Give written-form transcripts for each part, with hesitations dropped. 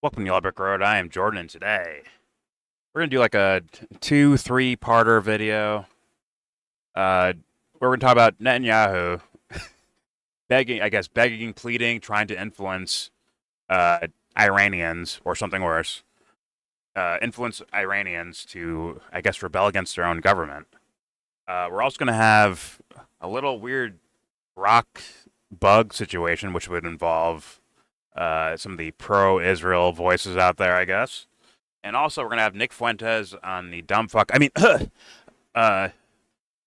Welcome to Yellowbrick Road. I am Jordan, and today we're gonna do like a two, three-parter video. Where we're gonna talk about Netanyahu begging, pleading, trying to influence Iranians or something worse. Influence Iranians to, I guess, rebel against their own government. We're also gonna have a little weird rock bug situation, which would involve some of the pro-Israel voices out there, I guess. And also, we're gonna have Nick Fuentes on the dumb fuck. I mean,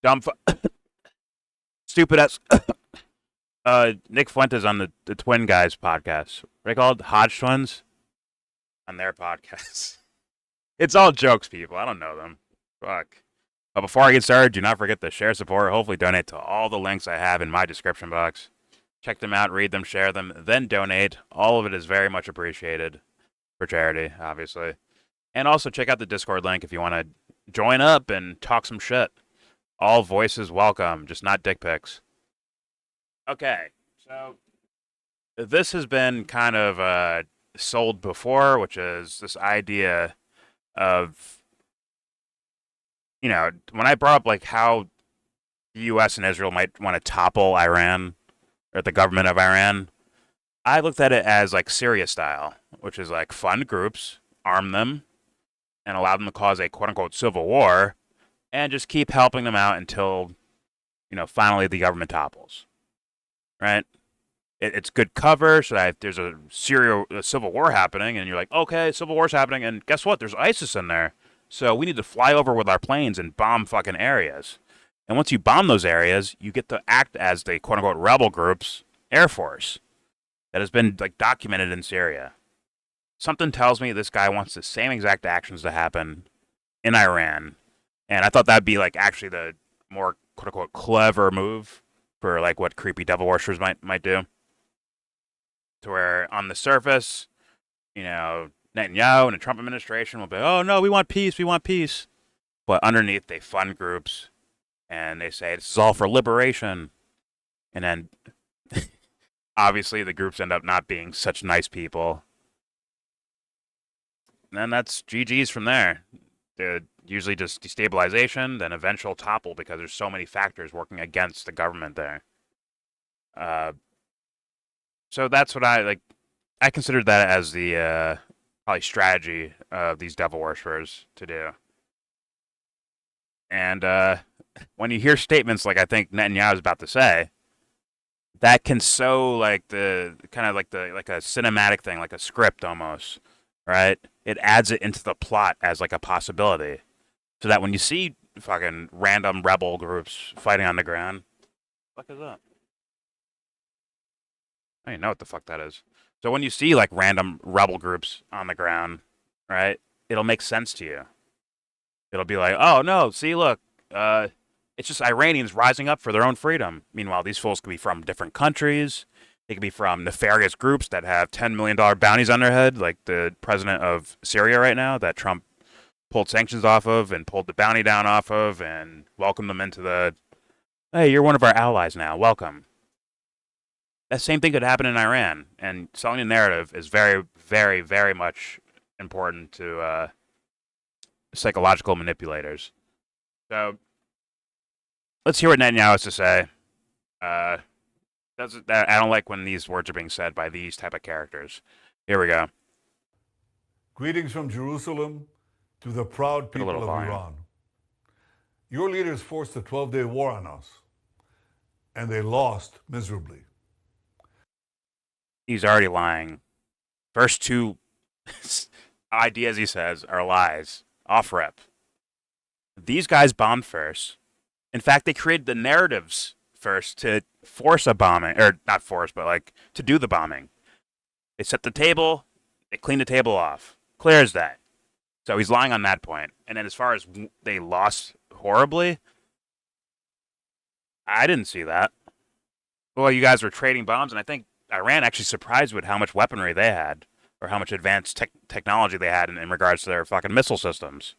dumb fuck, stupid ass. Nick Fuentes on the Twin Guys podcast. What are they called? Hodge Twins on their podcast. It's all jokes, people. I don't know them. Fuck. But before I get started, do not forget to share, support, hopefully donate to all the links I have in my description box. Check them out, read them, share them, then donate. All of it is very much appreciated for charity, obviously. And also check out the Discord link if you want to join up and talk some shit. All voices welcome, just not dick pics. Okay, so this has been kind of sold before, which is this idea of, when I brought up like how the U.S. and Israel might want to topple Iran or the government of Iran, I looked at it as like Syria style, which is like fund groups, arm them, and allow them to cause a quote unquote civil war, and just keep helping them out until, finally the government topples. Right? It's good cover, so that if there's a civil war happening, and you're like, okay, civil war's happening, and guess what? There's ISIS in there. So we need to fly over with our planes and bomb fucking areas. And once you bomb those areas, you get to act as the quote-unquote rebel group's air force that has been like documented in Syria. Something tells me this guy wants the same exact actions to happen in Iran. And I thought that'd be like actually the more quote-unquote clever move for like what creepy devil worshippers might do. To where on the surface, Netanyahu and the Trump administration will be, oh no, we want peace, we want peace. But underneath, they fund groups and they say this is all for liberation. And then, obviously, the groups end up not being such nice people. And then that's GG's from there. They're usually just destabilization, then eventual topple because there's so many factors working against the government there. So that's what I considered that as the probably strategy of these devil worshippers to do. And when you hear statements like I think Netanyahu is about to say, that can sow like the kind of like a cinematic thing, like a script almost, right? It adds it into the plot as like a possibility, so that when you see fucking random rebel groups fighting on the ground, what the fuck is that? I don't even know what the fuck that is. So when you see like random rebel groups on the ground, right, it'll make sense to you. It'll be like, oh no, see, look, it's just Iranians rising up for their own freedom. Meanwhile, these fools could be from different countries. They could be from nefarious groups that have $10 million bounties on their head, like the president of Syria right now, that Trump pulled sanctions off of and pulled the bounty down off of and welcomed them into the, hey, you're one of our allies now, welcome. That same thing could happen in Iran, and selling the narrative is very, very, very much important to psychological manipulators. So let's hear what Netanyahu has to say. I don't like when these words are being said by these type of characters. Here we go. Greetings from Jerusalem to the proud people of Iran. Your leaders forced a 12-day war on us, and they lost miserably. He's already lying. First two ideas he says are lies. Off rep. These guys bombed first. In fact, they created the narratives first to force a bombing, or not force, but like to do the bombing. They set the table, they cleaned the table off. Clear as that. So he's lying on that point. And then as far as they lost horribly, I didn't see that. Well, you guys were trading bombs, and I think Iran actually surprised with how much weaponry they had, or how much advanced technology they had in regards to their fucking missile systems.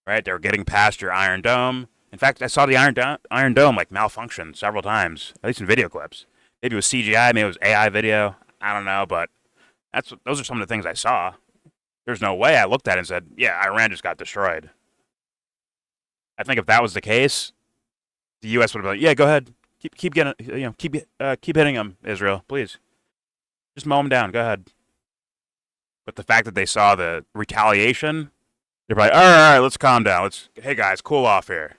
Right? They were getting past your Iron Dome. In fact, I saw the Iron Dome like malfunction several times, at least in video clips. Maybe it was CGI, maybe it was AI video. I don't know, but those are some of the things I saw. there's no way I looked at it and said, yeah, Iran just got destroyed. I think if that was the case, the U.S. would have been like, yeah, go ahead, keep getting, keep hitting them, Israel, please, just mow them down, go ahead. But the fact that they saw the retaliation, they're like, all right, let's calm down. Hey guys, cool off here.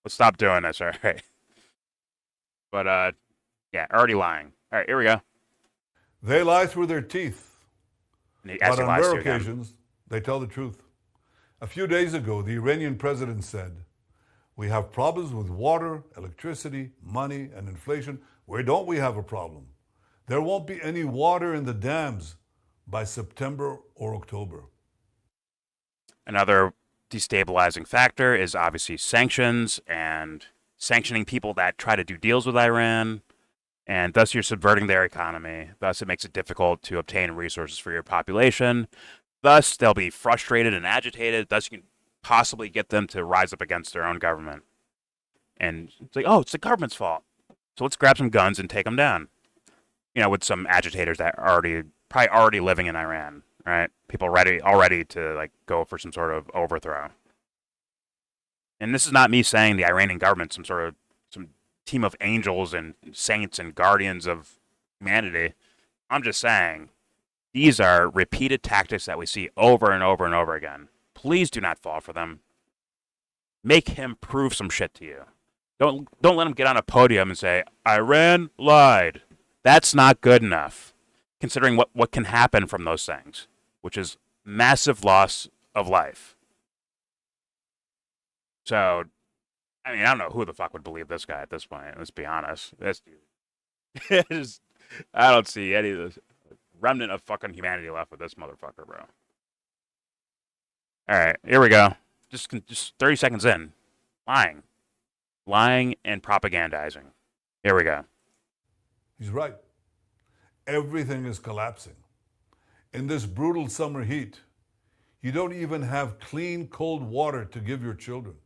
Let's stop doing this, all right? But yeah, already lying. All right, here we go. They lie through their teeth, but on rare occasions, they tell the truth. A few days ago, the Iranian president said, we have problems with water, electricity, money, and inflation. Where don't we have a problem? There won't be any water in the dams by September or October. Another destabilizing factor is obviously sanctions and sanctioning people that try to do deals with Iran, and thus you're subverting their economy. Thus it makes it difficult to obtain resources for your population. Thus they'll be frustrated and agitated. Thus you can possibly get them to rise up against their own government. And it's like, oh, it's the government's fault. So let's grab some guns and take them down. With some agitators that are probably already living in Iran, right? People already to like go for some sort of overthrow. And this is not me saying the Iranian government's some team of angels and saints and guardians of humanity. I'm just saying these are repeated tactics that we see over and over and over again. Please do not fall for them. Make him prove some shit to you. Don't let him get on a podium and say, Iran lied. That's not good enough, considering what can happen from those things, which is massive loss of life. So, I mean, I don't know who the fuck would believe this guy at this point. Let's be honest. This dude. I don't see any of this remnant of fucking humanity left with this motherfucker, bro. All right, here we go. Just 30 seconds in. Lying and propagandizing. Here we go. He's right. Everything is collapsing. In this brutal summer heat, you don't even have clean, cold water to give your children.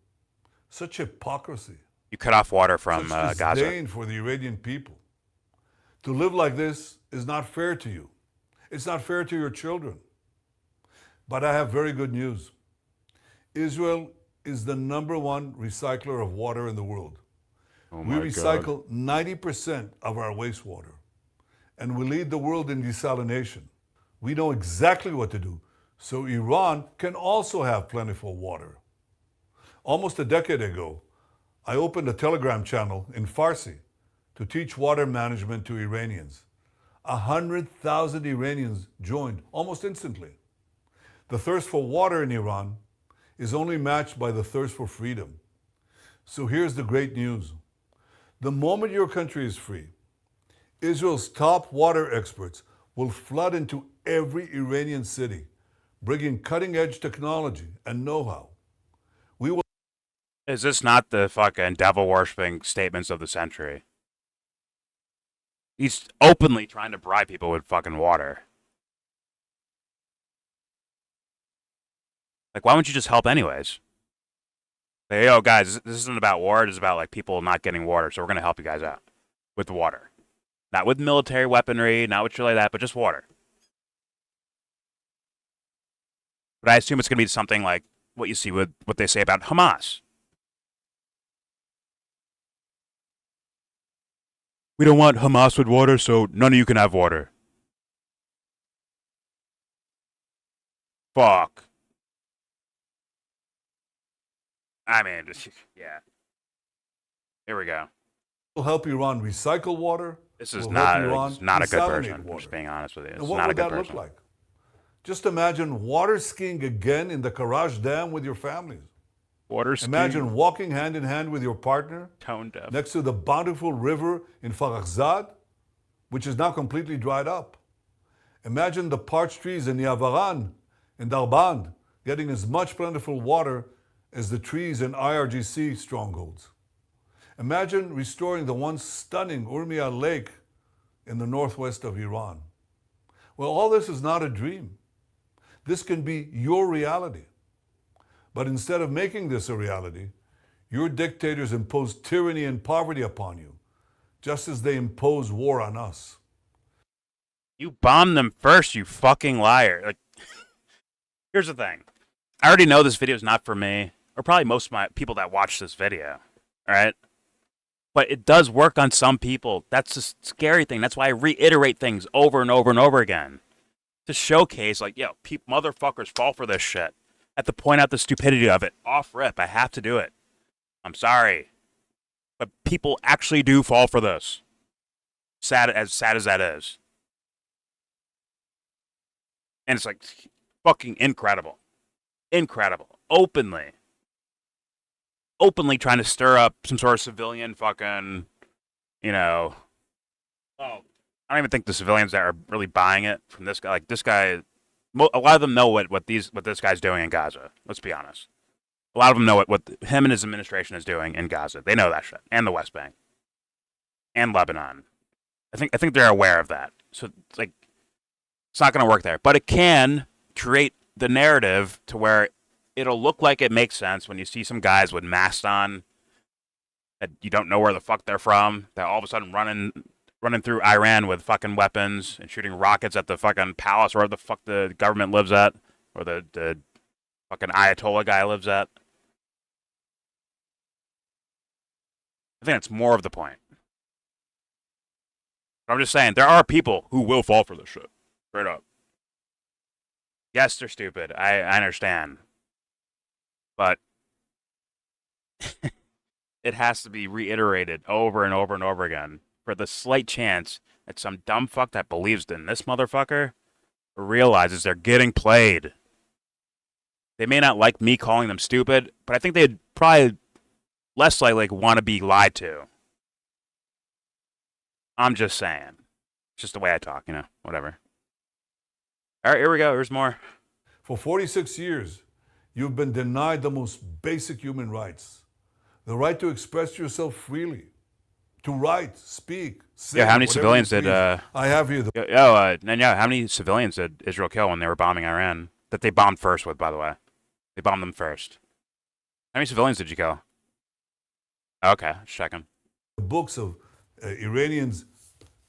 Such hypocrisy. You cut off water from Such Gaza. disdain for the Iranian people. To live like this is not fair to you. It's not fair to your children. But I have very good news. Israel is the #1 recycler of water in the world. Oh we recycle 90% of our wastewater, and we lead the world in desalination. We know exactly what to do, so Iran can also have plentiful water. Almost a decade ago, I opened a Telegram channel in Farsi to teach water management to Iranians. 100,000 Iranians joined almost instantly. The thirst for water in Iran is only matched by the thirst for freedom. So here's the great news. The moment your country is free, Israel's top water experts will flood into every Iranian city, bringing cutting-edge technology and know-how. Is this not the fucking devil-worshipping statements of the century? He's openly trying to bribe people with fucking water. Like, why wouldn't you just help anyways? Hey, yo, guys, this isn't about war. It's about, like, people not getting water, so we're going to help you guys out with water. Not with military weaponry, not with shit like that, but just water. But I assume it's going to be something like what you see with what they say about Hamas. We don't want Hamas with water, so none of you can have water. Fuck. I mean, yeah. Here we go. Will help Iran recycle water. This is not a good person. I'm just being honest with you. It's and what not would a good that person. look like? Just imagine water skiing again in the Karaj Dam with your families. Water skiing. Imagine walking hand in hand with your partner Tone deaf. next to the bountiful river in Farachzad, which is now completely dried up. Imagine the parched trees in Yavaran and Darband getting as much plentiful water as the trees in IRGC strongholds. Imagine restoring the once stunning Urmia Lake in the northwest of Iran. Well, all this is not a dream. This can be your reality. But instead of making this a reality, your dictators impose tyranny and poverty upon you, just as they impose war on us. You bombed them first, you fucking liar. Like, Here's the thing. I already know this video is not for me, or probably most of my people that watch this video. All right? But it does work on some people. That's the scary thing. That's why I reiterate things over and over and over again. To showcase, like, yo, motherfuckers fall for this shit. I have to point out the stupidity of it. Off rip. I have to do it. I'm sorry. But people actually do fall for this. Sad as that is. And it's like fucking incredible. Incredible. Openly trying to stir up some sort of civilian fucking, you know. Oh, I don't even think the civilians that are really buying it from this guy. Like, this guy, a lot of them know what this guy's doing in Gaza. Let's be honest. A lot of them know what him and his administration is doing in Gaza. They know that shit. And the West Bank. And Lebanon. I think they're aware of that. So, it's like, it's not going to work there. But it can create the narrative to where it'll look like it makes sense when you see some guys with masks on that you don't know where the fuck they're from, that all of a sudden running through Iran with fucking weapons and shooting rockets at the fucking palace, or wherever the fuck the government lives at, or the fucking Ayatollah guy lives at. I think that's more of the point. But I'm just saying, there are people who will fall for this shit. Straight up. Yes, they're stupid. I understand. But it has to be reiterated over and over and over again for the slight chance that some dumb fuck that believes in this motherfucker realizes they're getting played. They may not like me calling them stupid, but I think they'd probably less likely want to be lied to. I'm just saying. It's just the way I talk, whatever. All right, here we go. Here's more. For 46 years, you've been denied the most basic human rights. The right to express yourself freely. To write, speak, sing. Yeah, how many civilians did... I have here. Netanyahu, how many civilians did Israel kill when they were bombing Iran? That they bombed first with, by the way. They bombed them first. How many civilians did you kill? Okay, just checking. Books of Iranians,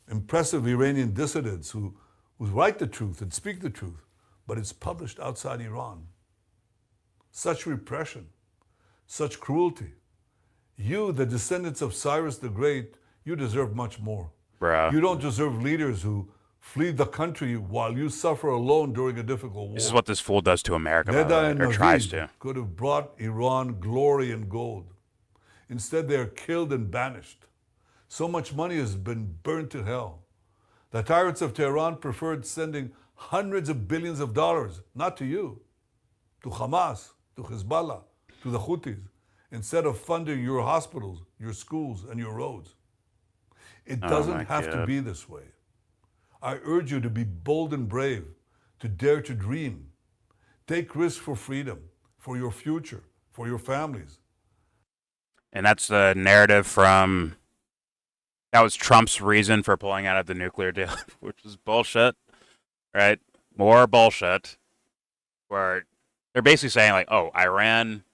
impressive Iranian dissidents who write the truth and speak the truth, but it's published outside Iran. Such repression, such cruelty. You, the descendants of Cyrus the Great, you deserve much more. Bruh. You don't deserve leaders who flee the country while you suffer alone during a difficult war. This is what this fool does to America, by the way, or tries to. Could have brought Iran glory and gold. Instead, they are killed and banished. So much money has been burned to hell. The tyrants of Tehran preferred sending hundreds of billions of dollars, not to you, to Hamas, to Hezbollah, to the Houthis, instead of funding your hospitals, your schools, and your roads. It doesn't have to be this way. I urge you to be bold and brave, to dare to dream. Take risks for freedom, for your future, for your families. And that's the narrative from... That was Trump's reason for pulling out of the nuclear deal, which is bullshit, right? More bullshit, where they're basically saying, like, oh, Iran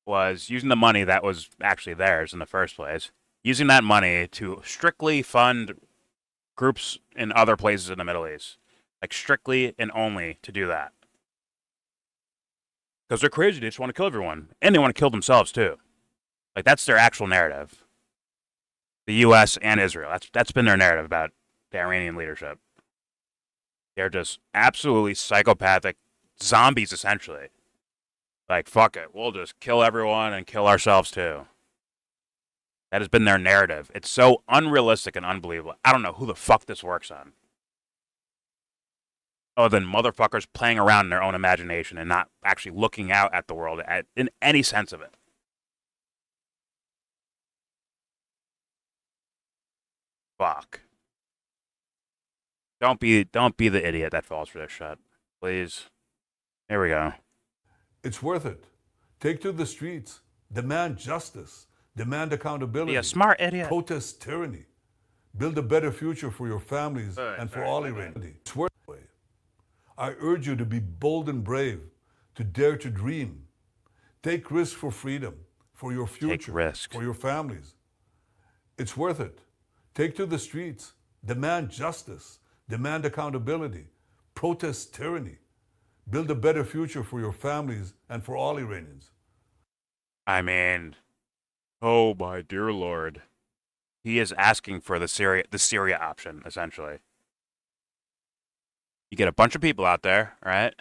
was using the money that was actually theirs in the first place, using that money to strictly fund groups in other places in the Middle East. Like, strictly and only to do that. Because they're crazy, they just want to kill everyone. And they want to kill themselves, too. Like, that's their actual narrative. The U.S. and Israel. That's been their narrative about the Iranian leadership. They're just absolutely psychopathic zombies, essentially. Like, fuck it. We'll just kill everyone and kill ourselves, too. That has been their narrative. It's so unrealistic and unbelievable. I don't know who the fuck this works on. Other than motherfuckers playing around in their own imagination and not actually looking out at the world in any sense of it. Fuck. Don't be the idiot that falls for this shit. Please. Here we go. It's worth it. Take to the streets. Demand justice. Demand accountability. Be a smart idiot. Protest tyranny. Build a better future for your families and for all Iranians. It's worth it. I urge you to be bold and brave, to dare to dream. Take risks for freedom, for your future, for your families. It's worth it. Take to the streets. Demand justice. Demand accountability. Protest tyranny. Build a better future for your families and for all Iranians. I mean, oh my dear Lord. He is asking for the Syria option, essentially. You get a bunch of people out there, right?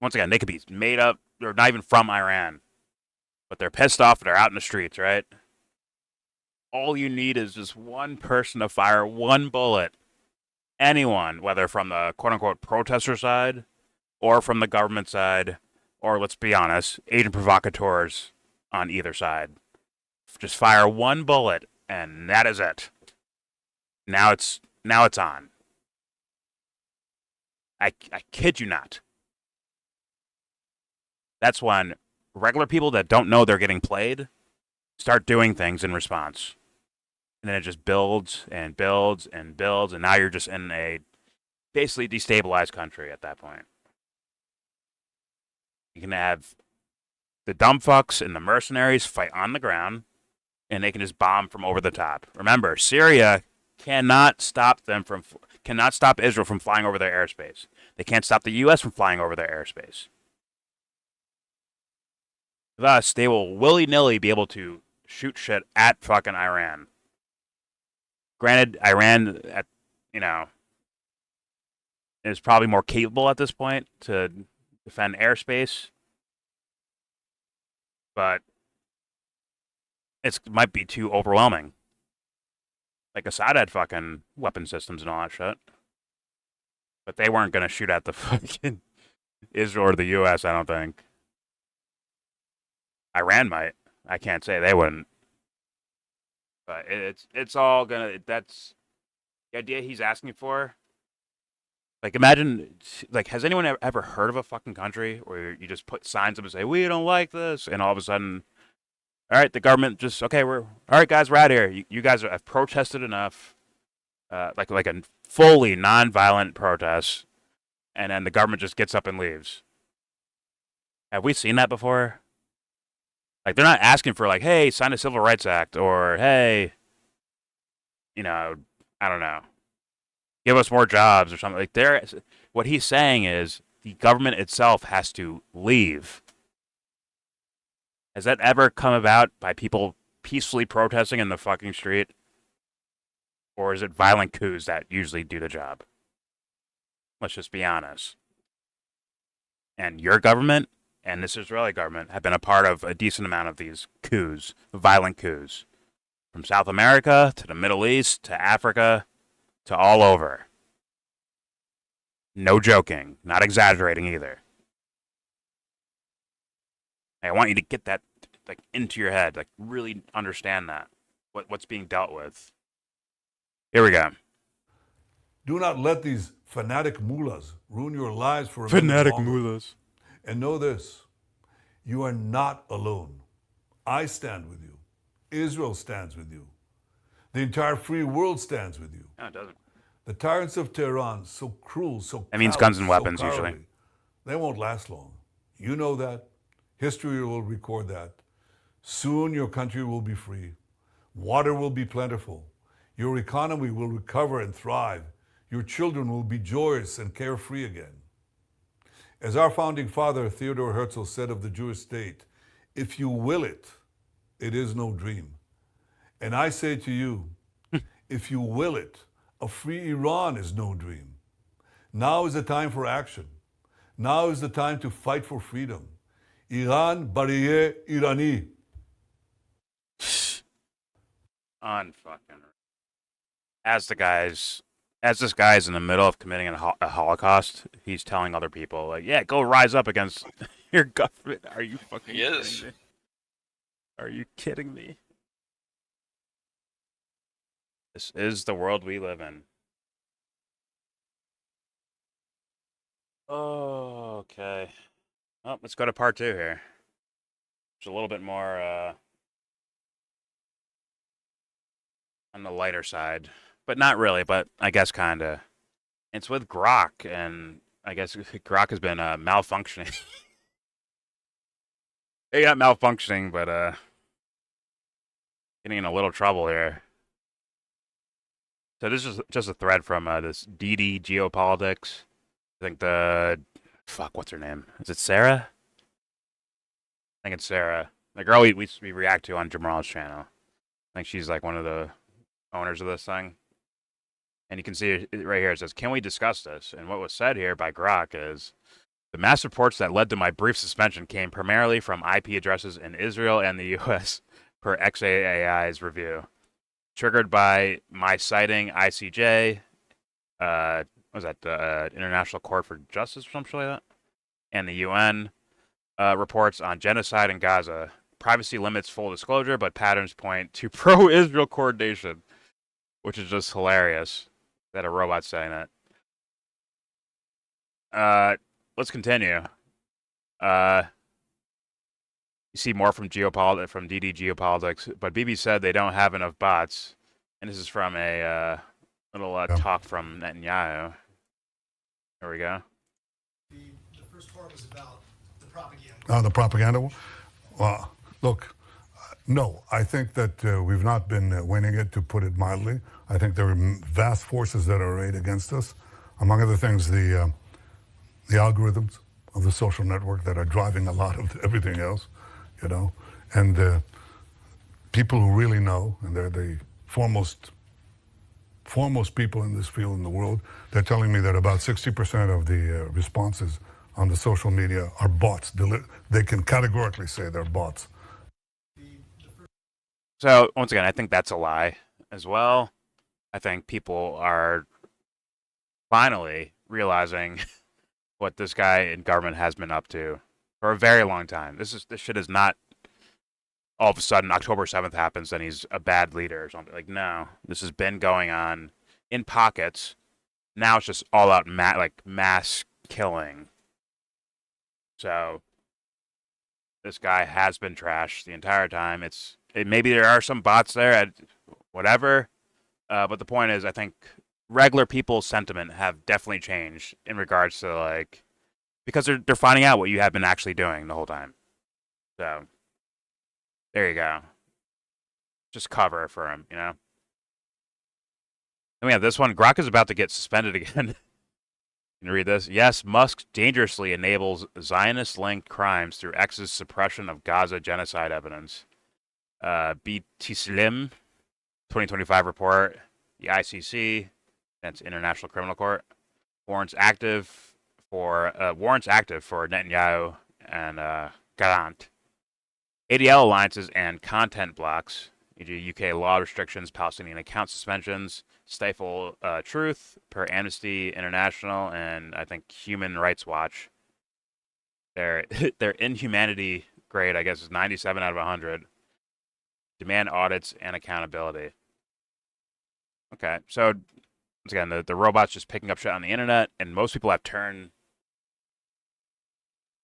Once again, they could be made up, they're not even from Iran, but they're pissed off, they're out in the streets, right? All you need is just one person to fire one bullet. Anyone, whether from the quote-unquote protester side or from the government side, or let's be honest, agent provocateurs on either side. Just fire one bullet, and that is it. Now it's on. I kid you not. That's when regular people that don't know they're getting played start doing things in response. And then it just builds and builds and builds, and now you're just in a basically destabilized country at that point. You can have the dumb fucks and the mercenaries fight on the ground, and they can just bomb from over the top. Remember, Syria cannot stop Israel from flying over their airspace. They can't stop the U.S. from flying over their airspace. Thus, they will willy-nilly be able to shoot shit at fucking Iran. Granted, Iran, is probably more capable at this point to defend airspace, but it might be too overwhelming. Like Assad had fucking weapon systems and all that shit, but they weren't gonna shoot at the fucking Israel or the U.S. I don't think. Iran might. I can't say they wouldn't. But it's all gonna. That's the idea he's asking for. Like, imagine, like, has anyone ever heard of a fucking country where you just put signs up and say, we don't like this, and all of a sudden, all right, the government just, okay, all right, guys, we're out here. You guys have protested enough, like a fully non-violent protest, and then the government just gets up and leaves. Have we seen that before? Like, they're not asking for, like, hey, sign a Civil Rights Act, or, hey, I don't know, give us more jobs or something. Like, what he's saying is the government itself has to leave. Has that ever come about by people peacefully protesting in the fucking street? Or is it violent coups that usually do the job? Let's just be honest. And your government and this Israeli government have been a part of a decent amount of these coups, violent coups. From South America to the Middle East to Africa to all over. No joking. Not exaggerating either. I want you to get that like into your head. Like really understand that. What's being dealt with. Here we go. Do not let these fanatic mullahs ruin your lives for a Fanatic minute longer. mullahs. And know this. You are not alone. I stand with you. Israel stands with you. The entire free world stands with you. No, it doesn't. The tyrants of Tehran, so cruel, so That means callous, guns and weapons, so cowardly, usually. they won't last long. You know that. History will record that. Soon your country will be free. Water will be plentiful. Your economy will recover and thrive. Your children will be joyous and carefree again. As our founding father, Theodore Herzl, said of the Jewish state, if you will it, it is no dream. And I say to you, if you will it, a free Iran is no dream. Now is the time for action. Now is the time to fight for freedom. Iran bariye Irani. Unfucking. As this guy is in the middle of committing a Holocaust, he's telling other people, like, yeah, go rise up against your government. Are you fucking kidding me? Are you kidding me? This is the world we live in. Oh, okay. Well, let's go to part 2 here. It's a little bit more on the lighter side. But not really, but I guess kind of. It's with Grok, and I guess Grok has been malfunctioning. They got malfunctioning, but getting in a little trouble here. So this is just a thread from this DD Geopolitics. I think fuck, what's her name? Is it Sarah? I think it's Sarah. The girl we react to on Jamal's channel. I think she's like one of the owners of this thing. And you can see it right here. It says, "Can we discuss this?" And what was said here by Grok is, the mass reports that led to my brief suspension came primarily from IP addresses in Israel and the U.S. per XAAI's review, triggered by my citing ICJ. What was that the International Court for Justice or something like that? And the UN reports on genocide in Gaza. Privacy limits full disclosure, but patterns point to pro-Israel coordination, which is just hilarious that a robot's saying that. Let's continue. You see more from DD Geopolitics, but BB said they don't have enough bots, and this is from a little talk from Netanyahu. There we go. The first part was about the propaganda. Oh, the propaganda? Well, look, no, I think that we've not been winning it, to put it mildly. I think there are vast forces that are arrayed against us. Among other things, the algorithms of the social network that are driving a lot of everything else, you know, and people who really know, and they're the foremost people in this field in the world, they're telling me that about 60% of the responses on the social media are bots. They can categorically say they're bots. So, once again, I think that's a lie as well. I think people are finally realizing what this guy in government has been up to for a very long time. This shit is not all of a sudden October 7th happens and he's a bad leader or something. Like, no, this has been going on in pockets. Now it's just all out mass killing. So this guy has been trashed the entire time. Maybe there are some bots there, whatever. But the point is, I think regular people's sentiment have definitely changed in regards to, like, because they're finding out what you have been actually doing the whole time. So there you go. Just cover for him, you know. Then we have this one. Grok is about to get suspended again. Can you read this? Yes, Musk dangerously enables Zionist-linked crimes through X's suppression of Gaza genocide evidence. BT Slim, 2025 report. The ICC, that's International Criminal Court, warrants active for Netanyahu and Gallant. ADL alliances and content blocks, e.g. UK law restrictions, Palestinian account suspensions, stifle truth per Amnesty International and I think Human Rights Watch. Their inhumanity grade, I guess, is 97 out of 100. Demand audits and accountability. Okay, so once again, the robot's just picking up shit on the internet, and most people have turned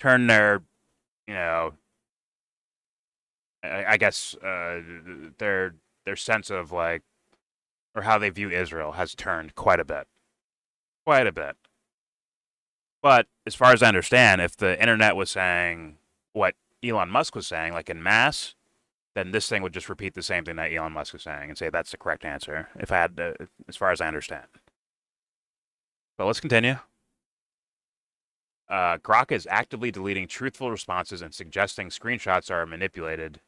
their, you know, I guess their sense of, like, or how they view Israel has turned quite a bit. Quite a bit. But as far as I understand, if the internet was saying what Elon Musk was saying, like in mass, then this thing would just repeat the same thing that Elon Musk was saying and say that's the correct answer, if I had to, as far as I understand. But let's continue. Grok is actively deleting truthful responses and suggesting screenshots are manipulated.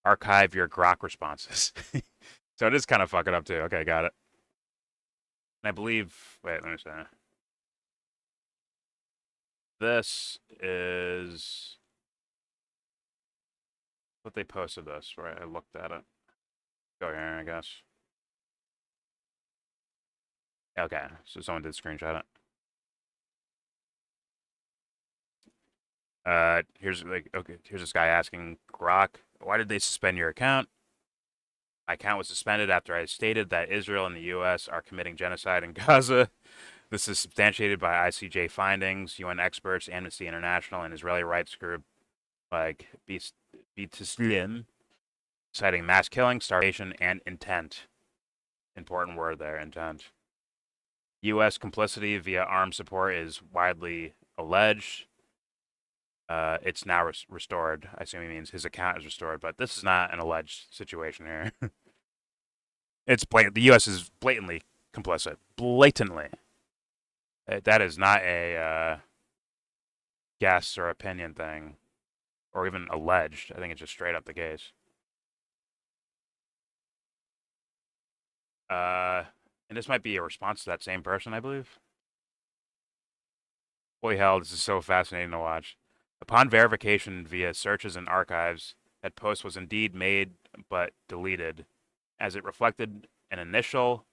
Archive your Grok responses. So it is kind of fucking up too. Okay, got it. And I believe, wait, let me see. This is what they posted this, right? I looked at it. Go here, I guess. Okay, so someone did screenshot it. Here's this guy asking Grok, why did they suspend your account? My account was suspended after I stated that Israel and the U.S. are committing genocide in Gaza. This is substantiated by ICJ findings, UN experts, Amnesty International, and Israeli rights group like B'Tselem, citing mass killing, starvation, and intent. Important word there, intent. U.S. complicity via armed support is widely alleged. It's now restored. I assume he means his account is restored, but this is not an alleged situation here. It's blatant. The U.S. is blatantly complicit. Blatantly. That is not a guess or opinion thing, or even alleged. I think it's just straight up the case. And this might be a response to that same person, I believe. Holy hell, this is so fascinating to watch. Upon verification via searches and archives, that post was indeed made but deleted, as it reflected an initial,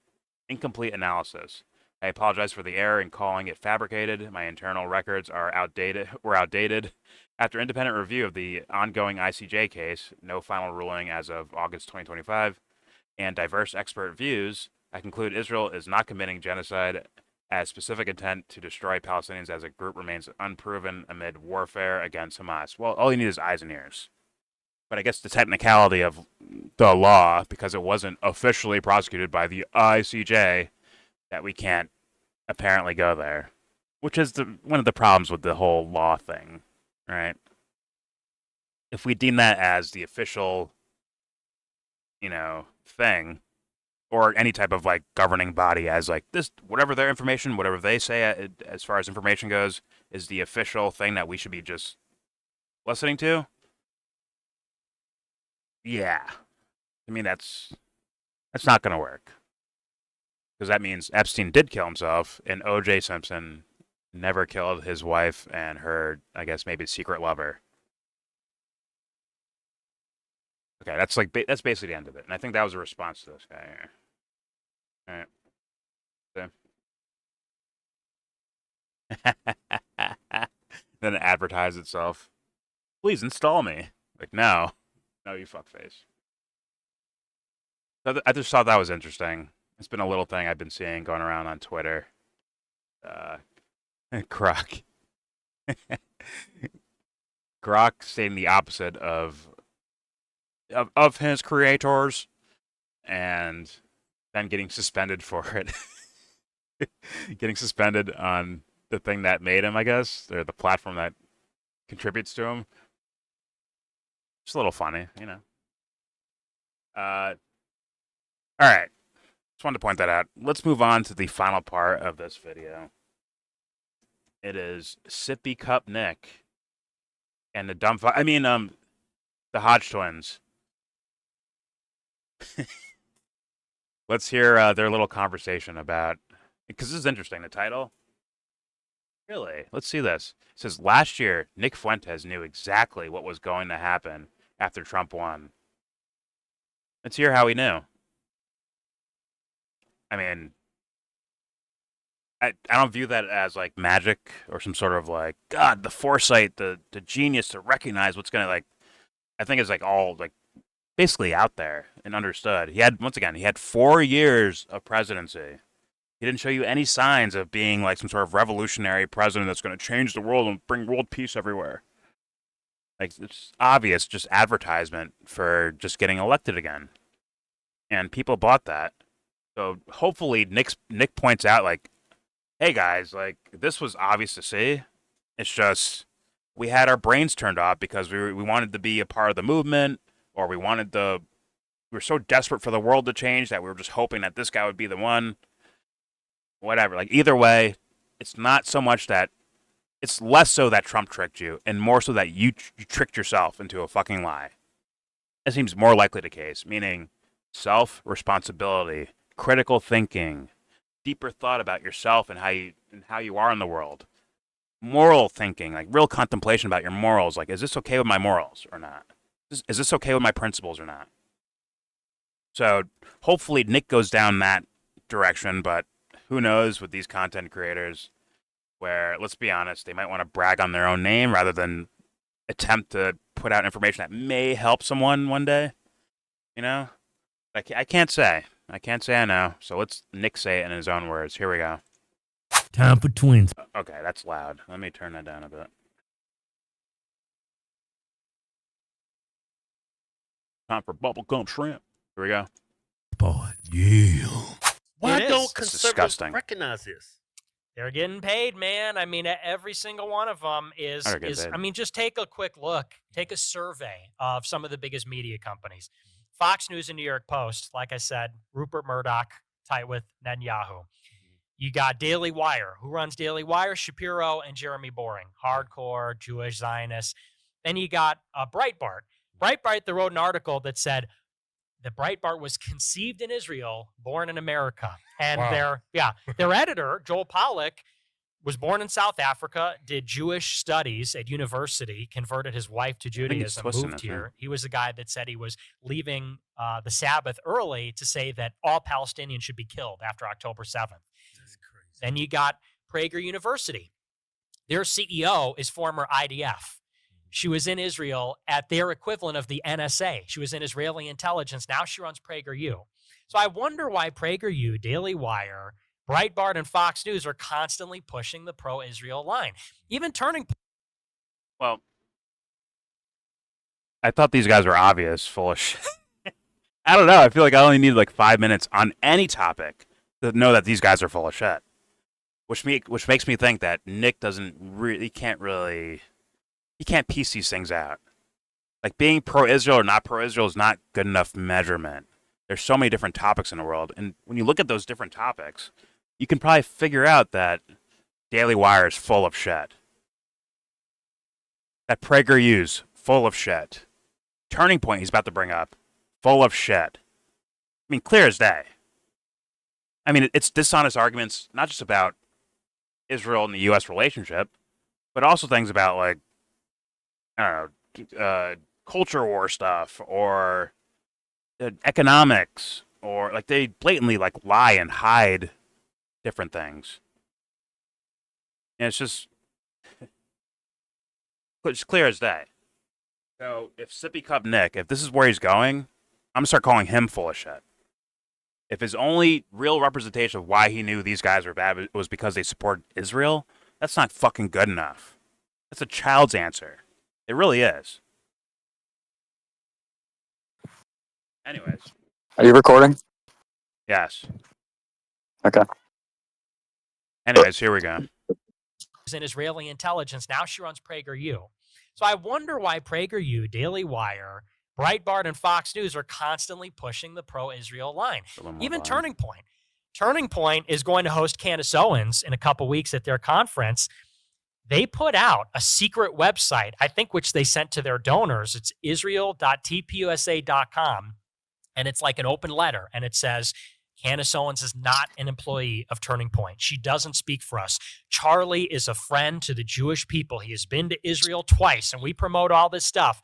incomplete analysis. I apologize for the error in calling it fabricated. My internal records were outdated. After independent review of the ongoing ICJ case, no final ruling as of August 2025, and diverse expert views, I conclude Israel is not committing genocide, as specific intent to destroy Palestinians as a group remains unproven amid warfare against Hamas. Well, all you need is eyes and ears. But I guess the technicality of the law, because it wasn't officially prosecuted by the ICJ, that we can't apparently go there, which is one of the problems with the whole law thing, right? If we deem that as the official, thing, or any type of like governing body as like this, whatever their information, whatever they say as far as information goes, is the official thing that we should be just listening to. Yeah, I mean that's not gonna work, because that means Epstein did kill himself, and O.J. Simpson never killed his wife and her, I guess maybe secret lover. Okay, that's basically the end of it, and I think that was a response to this guy here. All right. Then it advertised itself. Please install me. Like, no, you fuckface. I just thought that was interesting. It's been a little thing I've been seeing going around on Twitter. Grok. Grok saying the opposite of his creators, and then getting suspended for it. Getting suspended on the thing that made him, I guess, or the platform that contributes to him. Just a little funny, All right. Just wanted to point that out. Let's move on to the final part of this video. It is Sippy Cup Nick and the the Hodge twins. Let's hear their little conversation about, because this is interesting, the title. Really? Let's see this. It says, last year, Nick Fuentes knew exactly what was going to happen after Trump won. Let's hear how he knew. I mean, I don't view that as like magic or some sort of like, God, the foresight, the genius to recognize what's going to like, I think it's like all like basically out there and understood. He had 4 years of presidency. He didn't show you any signs of being like some sort of revolutionary president that's going to change the world and bring world peace everywhere. Like, it's obvious, just advertisement for just getting elected again. And people bought that. So hopefully Nick points out, like, hey guys, like, this was obvious to see. It's just we had our brains turned off because we wanted to be a part of the movement, or we were so desperate for the world to change that we were just hoping that this guy would be the one. Whatever. Like, either way, it's not so much that, it's less so that Trump tricked you, and more so that you tricked yourself into a fucking lie. That seems more likely the case, meaning self-responsibility, critical thinking, deeper thought about yourself and how you are in the world, moral thinking, like real contemplation about your morals. Like, is this okay with my morals or not? Is this okay with my principles or not? So hopefully Nick goes down that direction, but who knows with these content creators, where, let's be honest, they might want to brag on their own name rather than attempt to put out information that may help someone one day. I can't say. I know. So let's Nick say it in his own words. Here we go. Time for twins. Okay, that's loud. Let me turn that down a bit. Time for bubblegum shrimp. Here we go. Boy, yeah. Why It don't is. conservatives disgusting. recognize this? They're getting paid, man. I mean, every single one of them is. They're getting paid. I mean, just take a quick look. Take a survey of some of the biggest media companies. Fox News and New York Post, like I said, Rupert Murdoch tight with Netanyahu. You got Daily Wire. Who runs Daily Wire? Shapiro and Jeremy Boring, hardcore Jewish Zionists. Then you got Breitbart. Breitbart, they wrote an article that said that Breitbart was conceived in Israel, born in America. And their editor, Joel Pollack, was born in South Africa, did Jewish studies at university, converted his wife to Judaism, moved here. He was the guy that said he was leaving the Sabbath early to say that all Palestinians should be killed after October 7th. That's crazy. Then you got Prager University. Their CEO is former IDF. She was in Israel at their equivalent of the NSA. She was in Israeli intelligence. Now she runs PragerU. So I wonder why PragerU, Daily Wire, Breitbart, and Fox News are constantly pushing the pro-Israel line. Even turning. Well, I thought these guys were obvious, full of shit. I don't know. I feel like I only need like 5 minutes on any topic to know that these guys are full of shit. Which makes me think that Nick he can't piece these things out. Like being pro-Israel or not pro-Israel is not good enough measurement. There's so many different topics in the world. And when you look at those different topics, you can probably figure out that Daily Wire is full of shit. That PragerU's full of shit. Turning Point he's about to bring up, full of shit. I mean, clear as day. I mean, it's dishonest arguments, not just about Israel and the U.S. relationship, but also things about, like, I don't know, culture war stuff or economics, or like they blatantly like lie and hide different things. And it's just clear as day. So if Sippy Cup Nick, if this is where he's going, I'm gonna start calling him full of shit. If his only real representation of why he knew these guys were bad was because they support Israel, that's not fucking good enough. That's a child's answer. It really is. Anyways. Are you recording? Yes. Okay. Anyways, here we go. In Israeli intelligence. Now she runs PragerU. So I wonder why PragerU, Daily Wire, Breitbart, and Fox News are constantly pushing the pro-Israel line. Even Turning Point. Turning Point is going to host Candace Owens in a couple weeks at their conference. They put out a secret website, I think, which they sent to their donors. It's israel.tpusa.com. And it's like an open letter. And it says, Candace Owens is not an employee of Turning Point. She doesn't speak for us. Charlie is a friend to the Jewish people. He has been to Israel twice, and we promote all this stuff.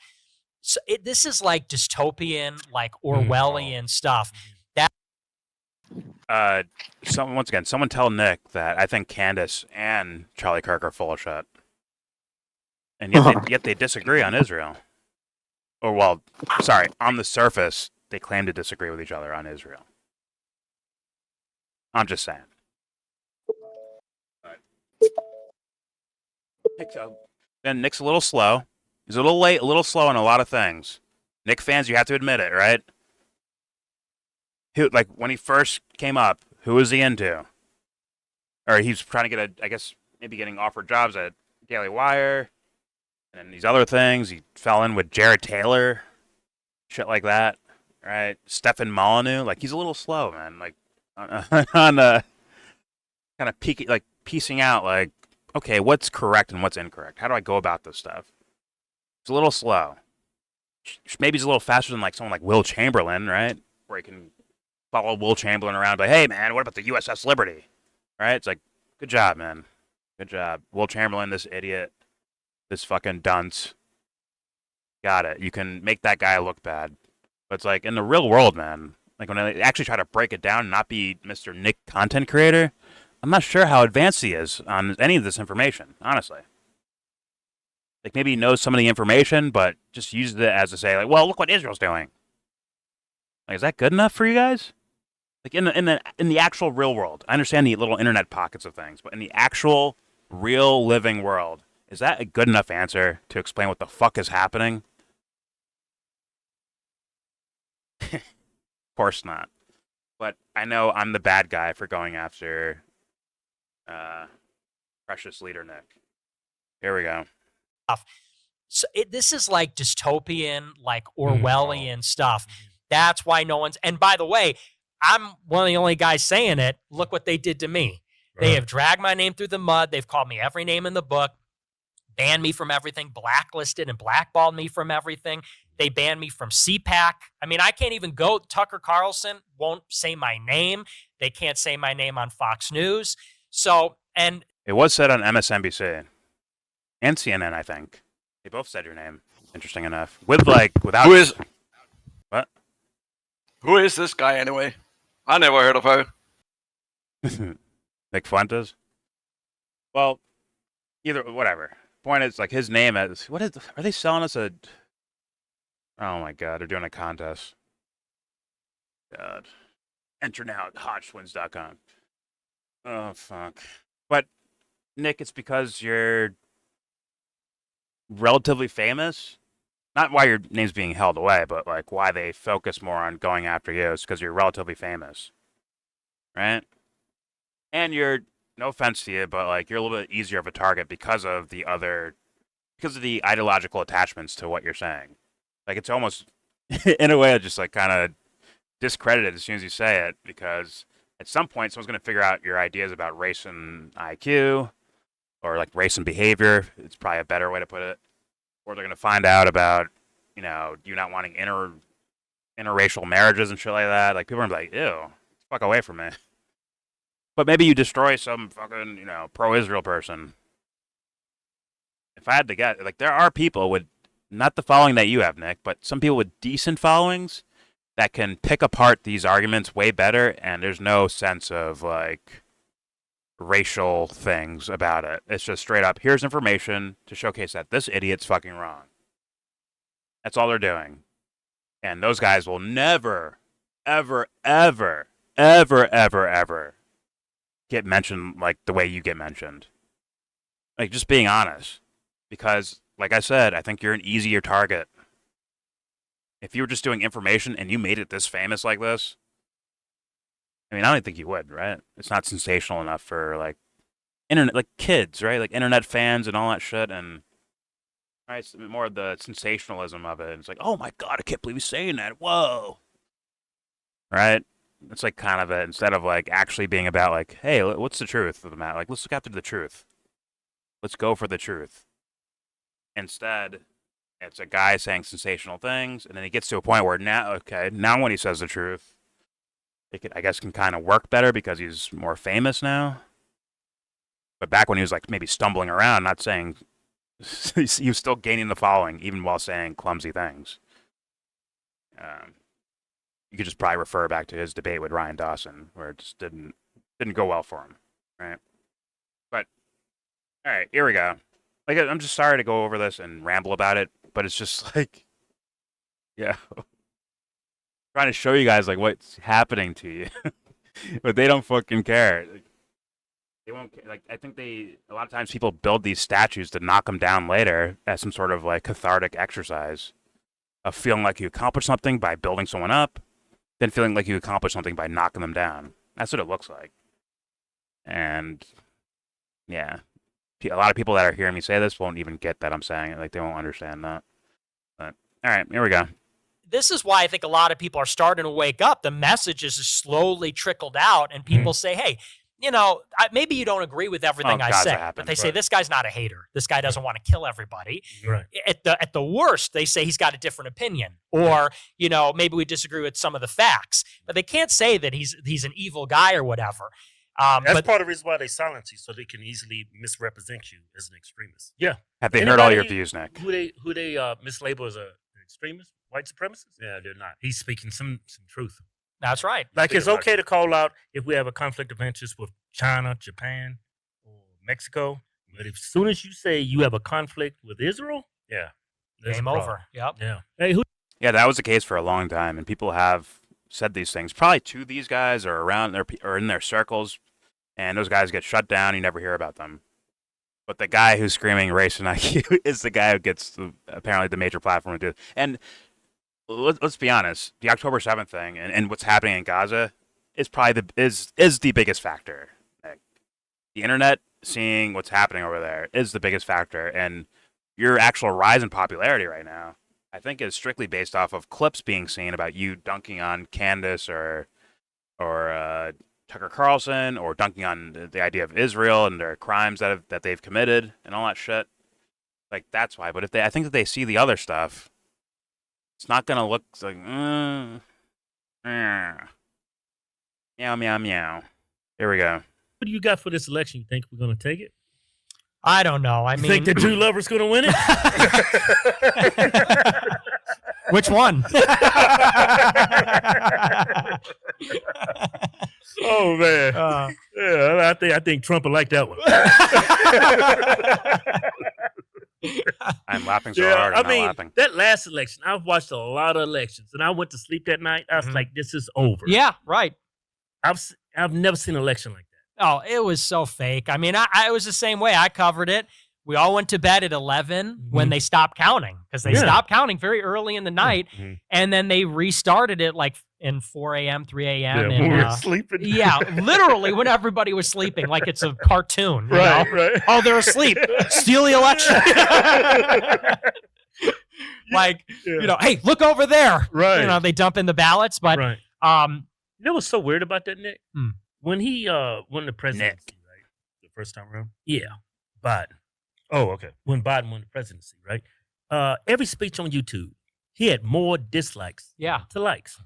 So this is like dystopian, like Orwellian stuff. Once again, someone tell Nick that I think Candace and Charlie Kirk are full of shit. And yet they disagree on Israel. Or, well, sorry, on the surface, they claim to disagree with each other on Israel. I'm just saying. And Nick's a little slow. He's a little late, a little slow on a lot of things. Nick fans, you have to admit it, right? Like, when he first came up, who was he into? Or he's trying to get maybe getting offered jobs at Daily Wire and these other things. He fell in with Jared Taylor, shit like that, right? Stefan Molyneux, like, he's a little slow, man. Like, on kind of piecing out, like, okay, what's correct and what's incorrect? How do I go about this stuff? It's a little slow. Maybe he's a little faster than like someone like Will Chamberlain, right? Where he can follow Will Chamberlain around, like, hey, man, what about the USS Liberty? Right? It's like, good job, man. Good job. Will Chamberlain, this idiot, this fucking dunce. Got it. You can make that guy look bad. But it's like, in the real world, man, like when I actually try to break it down and not be Mr. Nick content creator, I'm not sure how advanced he is on any of this information, honestly. Like, maybe he knows some of the information, but just uses it as to say, like, well, look what Israel's doing. Like, is that good enough for you guys? Like, in the actual real world, I understand the little internet pockets of things, but in the actual, real, living world, is that a good enough answer to explain what the fuck is happening? Of course not. But I know I'm the bad guy for going after precious leader Nick. Here we go. So this is like dystopian, like Orwellian stuff. That's why no one's. And by the way, I'm one of the only guys saying it. Look what they did to me. They have dragged my name through the mud. They've called me every name in the book, banned me from everything, blacklisted and blackballed me from everything. They banned me from CPAC. I mean, I can't even go. Tucker Carlson won't say my name. They can't say my name on Fox News. So, and it was said on MSNBC and CNN, I think. They both said your name. Interesting enough. Without. Who is? What? Who is this guy anyway? I never heard of her. Nick Fuentes? Well, whatever. Point is, like, his name is, are they selling us a, oh my God, they're doing a contest. God. Enter now at HodgeTwins.com. Oh, fuck. But, Nick, it's because you're relatively famous. Not why your name's being held away, but, like, why they focus more on going after you is because you're relatively famous. Right? And you're, no offense to you, but like you're a little bit easier of a target because of the ideological attachments to what you're saying. Like it's almost, in a way, just like kind of discredited as soon as you say it, because at some point someone's going to figure out your ideas about race and IQ, or like race and behavior. It's probably a better way to put it. Or they're going to find out about, you not wanting interracial marriages and shit like that. Like people are gonna be like, ew, fuck away from me. But maybe you destroy some fucking, pro-Israel person. If I had to guess, like, there are people with, not the following that you have, Nick, but some people with decent followings that can pick apart these arguments way better, and there's no sense of, like, racial things about it. It's just straight up, here's information to showcase that this idiot's fucking wrong. That's all they're doing. And those guys will never, ever, ever, ever, ever, ever get mentioned like the way you get mentioned. Like, just being honest. Because, like I said, I think you're an easier target. If you were just doing information and you made it this famous like this, I mean, I don't think you would, right? It's not sensational enough for, like, internet, like kids, right? Like internet fans and all that shit, and right, it's more of the sensationalism of it. It's like, oh my God, I can't believe he's saying that. Whoa. Right? It's like kind of instead of like actually being about like, hey, what's the truth of the matter? Like, let's look after the truth. Let's go for the truth. Instead, it's a guy saying sensational things, and then he gets to a point where now when he says the truth, I guess can kind of work better because he's more famous now. But back when he was like maybe stumbling around, not saying, he was still gaining the following even while saying clumsy things. You could just probably refer back to his debate with Ryan Dawson, where it just didn't go well for him, right? But all right, here we go. Like, I'm just sorry to go over this and ramble about it, but it's just like, yeah, trying to show you guys like what's happening to you, but they don't fucking care. They won't care. Like, I think a lot of times people build these statues to knock them down later as some sort of like cathartic exercise of feeling like you accomplished something by building someone up, then feeling like you accomplished something by knocking them down. That's what it looks like. And yeah, a lot of people that are hearing me say this won't even get that I'm saying it. Like, they won't understand that. But all right, here we go. This is why I think a lot of people are starting to wake up. The message is slowly trickled out, and people say, hey, maybe you don't agree with everything I say, but they say, this guy's not a hater. This guy doesn't want to kill everybody. Right. At the worst, they say he's got a different opinion, or, maybe we disagree with some of the facts, but they can't say that he's an evil guy or whatever. That's part of the reason why they silence you, so they can easily misrepresent you as an extremist. Yeah. Have they heard all your views, Nick? Who they mislabel as an extremist? White supremacist? Yeah, they're not. He's speaking some truth. That's right. Like, it's okay to call out if we have a conflict of interest with China, Japan, or Mexico. But as soon as you say you have a conflict with Israel, yeah, game over. Yep. Yeah. Hey, Yeah, that was the case for a long time, and people have said these things probably to these guys or around or in their circles, and those guys get shut down. You never hear about them. But the guy who's screaming race and IQ is the guy who gets apparently the major platform to do it. And let's be honest, the October 7th thing and what's happening in Gaza is probably is the biggest factor. Like, the internet seeing what's happening over there is the biggest factor, and your actual rise in popularity right now, I think, is strictly based off of clips being seen about you dunking on Candace or Tucker Carlson or dunking on the idea of Israel and their crimes that they've committed and all that shit. Like, that's why. But I think that they see the other stuff, it's not gonna look like meow meow meow. Here we go. What do you got for this election? You think we're going to take it? I don't know. I You mean, think the Jew lover's going to win it? which one? Oh man, yeah, I think Trump will like that one. I'm laughing so Yeah, hard. I'm I mean, not laughing. that last election, I've watched a lot of elections, and I went to sleep that night. I was like, "This is over." Yeah, right. I've never seen an election like that. Oh, it was so fake. I mean, I was the same way. I covered it. We all went to bed at 11 when they stopped counting, because they stopped counting very early in the night, and then they restarted it like in 4 a.m., 3 a.m. when and, we were sleeping. yeah, literally when everybody was sleeping, like it's a cartoon. You know? Right. Oh, they're asleep. Steal the election. Like, you know, hey, look over there. Right. You know, they dump in the ballots, but Right. You know what's so weird about that, Nick? When he won the presidency, right? The first time around? Yeah. Biden. Oh, okay. When Biden won the presidency, right? Every speech on YouTube, he had more dislikes to likes.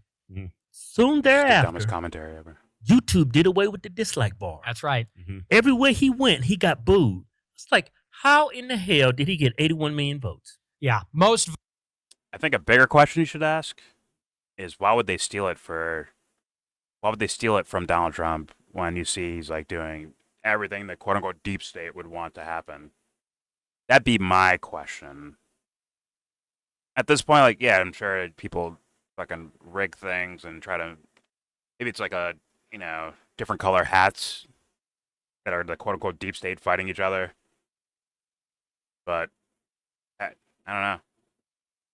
Soon The thereafter, dumbest commentary ever. YouTube did away with the dislike bar. that's right. Everywhere he went, he got booed. It's like, how in the hell did he get 81 million votes? Yeah, most I think a bigger question you should ask is why would they steal it from Donald Trump when you see he's like doing everything the quote unquote deep state would want to happen? That'd be my question. At this point, like, yeah, I'm sure people fucking rig things and try to, maybe it's like a, you know, different color hats that are the quote unquote deep state fighting each other. But I don't know.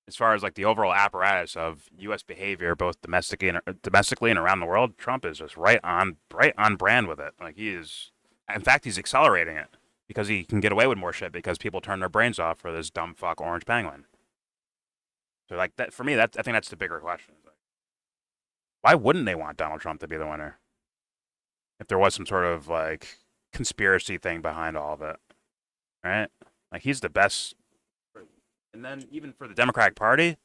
As far as like the overall apparatus of U.S. behavior, both domestically and around the world, Trump is just right on brand with it. Like, he is, in fact, he's accelerating it because he can get away with more shit because people turn their brains off for this dumb fuck orange penguin. So like that for me, I think that's the bigger question. Why wouldn't they want Donald Trump to be the winner? If there was some sort of like conspiracy thing behind all of it, right? Like, he's the best. And then even for the Democratic Party,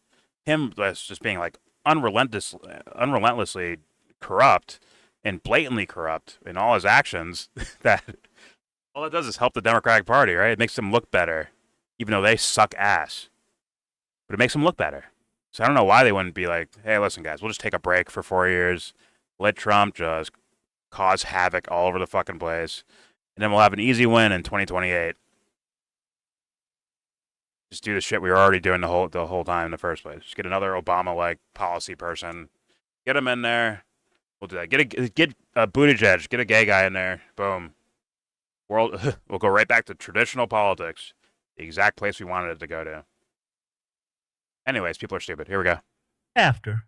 him just being like unrelentlessly corrupt and blatantly corrupt in all his actions, that all it does is help the Democratic Party, right? It makes them look better, even though they suck ass. But it makes them look better. So I don't know why they wouldn't be like, hey, listen, guys, we'll just take a break for 4 years, let Trump just cause havoc all over the fucking place, and then we'll have an easy win in 2028. Just do the shit we were already doing the whole time in the first place. Just get another Obama-like policy person, get him in there. We'll do that. Get a Buttigieg, get a gay guy in there. Boom. We'll go right back to traditional politics, the exact place we wanted it to go to. Anyways, people are stupid. Here we go. After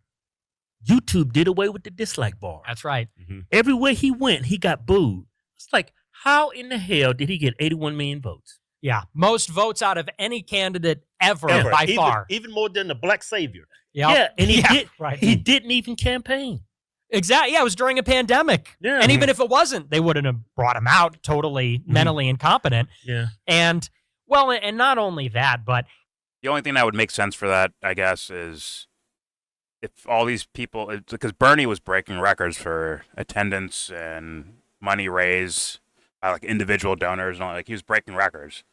YouTube did away with the dislike bar. that's right. Everywhere he went, he got booed. It's like, how in the hell did he get 81 million votes? Yeah, most votes out of any candidate ever by far. Even more than the black savior. Yep. Yeah, and right. he didn't even campaign. Exactly. Yeah, it was during a pandemic. Yeah. And even if it wasn't, they wouldn't have brought him out totally mentally incompetent. Yeah. And, well, and not only that, but The only thing that would make sense for that, I guess, is if all these people, because Bernie was breaking records for attendance and money raised by like individual donors and all, like he was breaking records.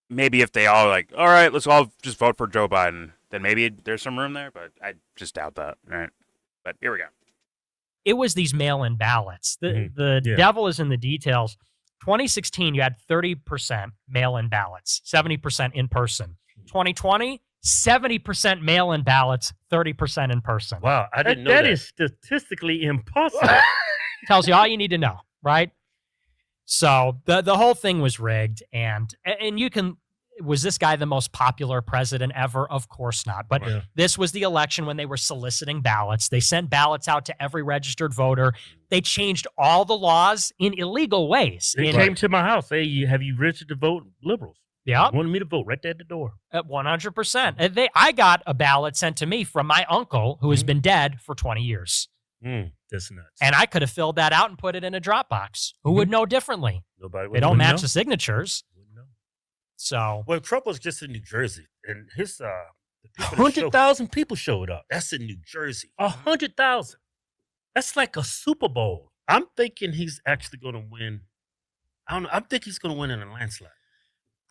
Maybe if they all like, all right, let's all just vote for Joe Biden, then maybe there's some room there, but I just doubt that. Right? But here we go. it was these mail-in ballots. The devil is in the details. 2016, you had 30% mail-in ballots, 70% in person. 2020, 70% mail-in ballots, 30% in person. Wow, I didn't know that. That is statistically impossible. Tells you all you need to know, right? So the whole thing was rigged, and you can. Was this guy the most popular president ever? Of course not. But this was the election when they were soliciting ballots. They sent ballots out to every registered voter. They changed all the laws in illegal ways. They came to my house. Hey, have you registered to vote liberals? Yeah. Wanted me to vote right there at the door. At 100%. I got a ballot sent to me from my uncle who has been dead for 20 years. Damn. That's nuts. And I could have filled that out and put it in a Dropbox. Who would know differently? Nobody They don't match know. the signatures. Wouldn't know. So, Well, Trump was just in New Jersey, and his 100,000 people showed up. That's in New Jersey. 100,000. That's like a Super Bowl. I'm thinking he's actually going to win. I don't know. I think he's going to win in a landslide.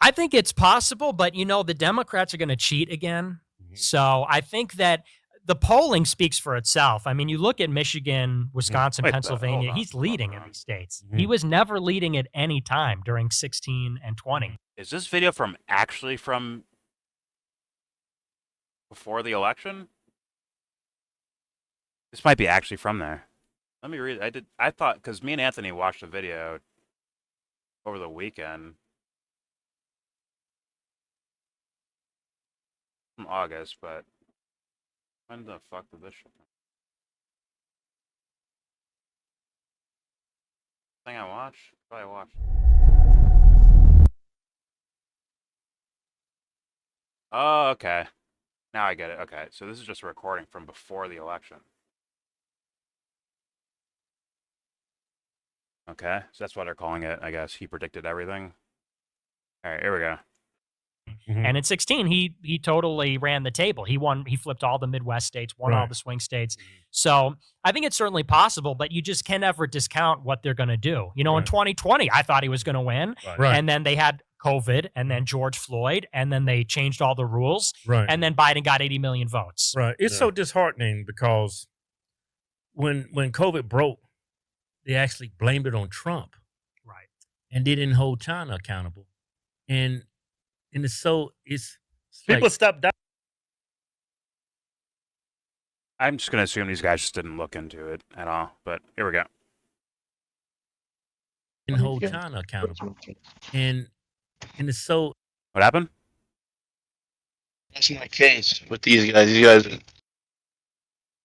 I think it's possible, but the Democrats are going to cheat again. So I think that the polling speaks for itself. I mean, you look at Michigan, Wisconsin, Wait, Pennsylvania, hold on, he's leading hold in on. these states. Mhm. He was never leading at any time during 16 and 20. Is this video from before the election? This might be actually from there. Let me read it. I thought, because me and Anthony watched the video over the weekend from August, but when the fuck did this shit come? Thing I watched? Probably watched. Oh, okay. Now I get it. Okay, so this is just a recording from before the election. Okay, so that's what they're calling it, I guess. He predicted everything. All right, here we go. And in 16, he totally ran the table. He won. He flipped all the Midwest states, won all Right. the swing states. So I think it's certainly possible, but you just can never discount what they're going to do. In Right. 2020, I thought he was going to win, Right. and then they had COVID, and then George Floyd, and then they changed all the rules, Right. and then Biden got 80 million votes. Right. It's Yeah. so disheartening because when COVID broke, they actually blamed it on Trump. Right. And they didn't hold China accountable. And it's People stopped dying. I'm just gonna assume these guys just didn't look into it at all. But here we go. Didn't hold China accountable. And it's so What happened? That's my case with these guys.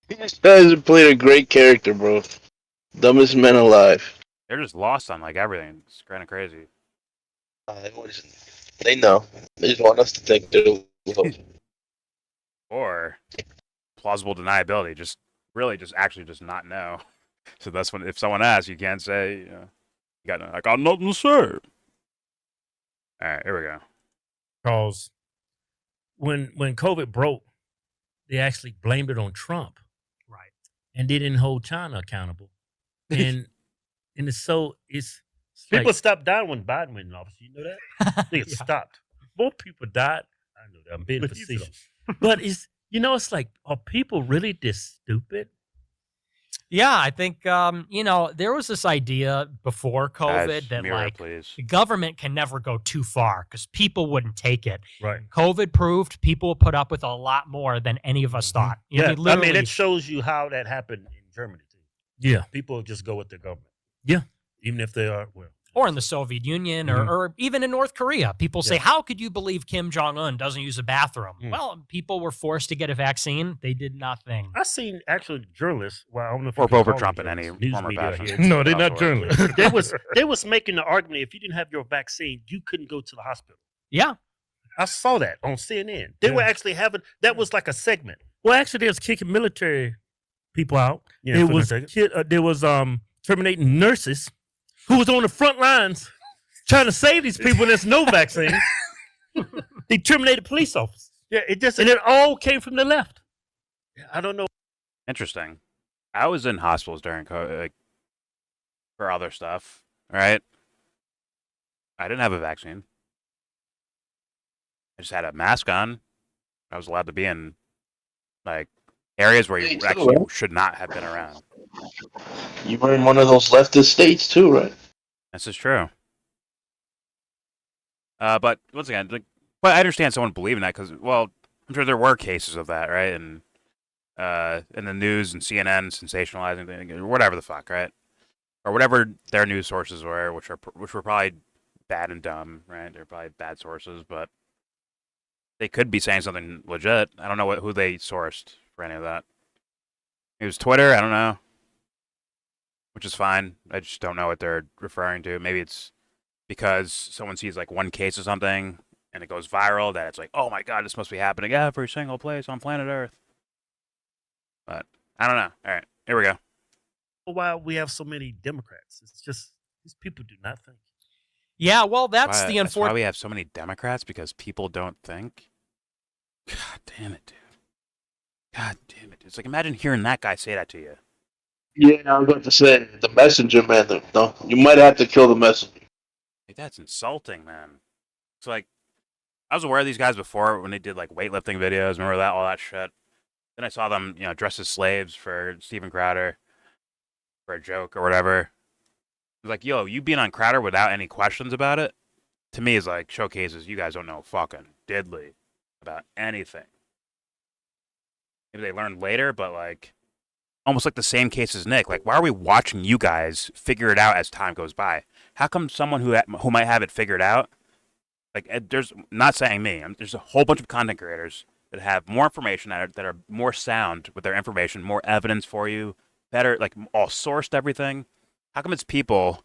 These guys have played a great character, bro. Dumbest men alive. They're just lost on like everything. It's kind of crazy. They know. They just want us to think they're close. Or plausible deniability. Just really just actually just not know. So that's when if someone asks, you can't say, I got nothing to say. All right, here we go. because when COVID broke, they actually blamed it on Trump. Right. And they didn't hold China accountable. And it's like- people stopped dying when Biden went in office. You know that? They stopped. More people died. I know that. I'm being facetious. But it's like, are people really this stupid? Yeah, I think there was this idea before COVID Guys, that mirror, like please. the government can never go too far because people wouldn't take it. Right. COVID proved people put up with a lot more than any of us thought. Yeah. Literally, it shows you how that happened in Germany too. Yeah. People just go with their government. Yeah. Even if they are or in the Soviet Union or even in North Korea. People say, how could you believe Kim Jong-un doesn't use a bathroom? Well, people were forced to get a vaccine. They did nothing. I seen actual journalists. Well, I don't know if Or you can vote for call Trump them in any journalists, news form or media fashion. here. No, No, they're they're not not journalists. they was making the argument if you didn't have your vaccine, you couldn't go to the hospital. Yeah. I saw that on CNN. They were actually having that was like a segment. Well, actually, they was kicking military people out. Yeah, There was terminating nurses who was on the front lines trying to save these people. There's no vaccine. They terminated police officers. Yeah, and it all came from the left. I don't know. Interesting. I was in hospitals during COVID, like, for other stuff, right? I didn't have a vaccine. I just had a mask on. I was allowed to be in, like, areas where you Me too, actually right? should not have been around. You were in one of those leftist states too, right? This is true. But once again, but I understand someone believing that because, well, I'm sure there were cases of that, right? And in the news and CNN sensationalizing things, or whatever the fuck, right? Or whatever their news sources were, which were probably bad and dumb, right? They're probably bad sources, but they could be saying something legit. I don't know who they sourced for any of that. It was Twitter. I don't know, which is fine. I just don't know what they're referring to. Maybe it's because someone sees like one case of something and it goes viral that it's like, oh my god, this must be happening every single place on planet Earth. But I don't know. All right, here we go. why we have so many Democrats. It's just these people do not think. Yeah, well, that's Why, the that's why unfortunate. we have so many Democrats, because people don't think. God damn it, dude. God damn it. It's like, imagine hearing that guy say that to you. Yeah, I was about to say the messenger man. No, you might have to kill the messenger. Like, that's insulting, man. It's like, I was aware of these guys before when they did like weightlifting videos. Remember that, all that shit. Then I saw them, dressed as slaves for Steven Crowder for a joke or whatever. It was like, yo, you being on Crowder without any questions about it, to me is like showcases you guys don't know fucking diddly about anything. Maybe they learned later, but like almost like the same case as Nick. Like, why are we watching you guys figure it out as time goes by? How come someone who might have it figured out, like, there's, not saying me, there's a whole bunch of content creators that have more information, that are more sound with their information, more evidence for you, better, like, all sourced everything. How come it's people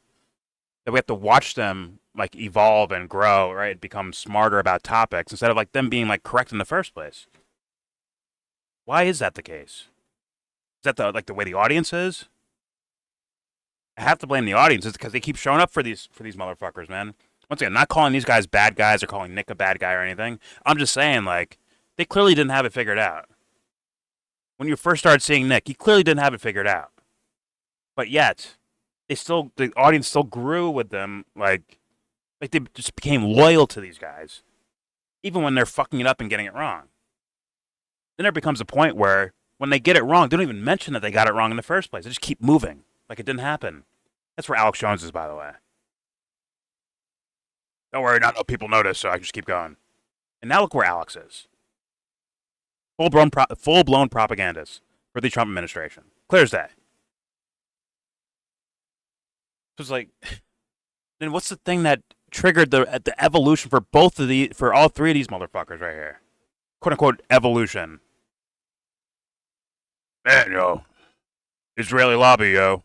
that we have to watch them like evolve and grow, right? Become smarter about topics instead of like them being like correct in the first place? Why is that the case? Is that the way the audience is? I have to blame the audience. It's because they keep showing up for these motherfuckers, man. Once again, not calling these guys bad guys or calling Nick a bad guy or anything. I'm just saying, like, they clearly didn't have it figured out. When you first started seeing Nick, he clearly didn't have it figured out. But yet, the audience still grew with them, like they just became loyal to these guys, even when they're fucking it up and getting it wrong. Then there becomes a point where when they get it wrong, they don't even mention that they got it wrong in the first place. They just keep moving like it didn't happen. That's where Alex Jones is, by the way. Don't worry, not enough people notice, so I can just keep going. And now look where Alex is. Full-blown propagandist for the Trump administration. Clear as day. So it's like, then what's the thing that triggered the evolution for for all three of these motherfuckers right here? "Quote unquote" evolution. Man, yo, Israeli lobby, yo.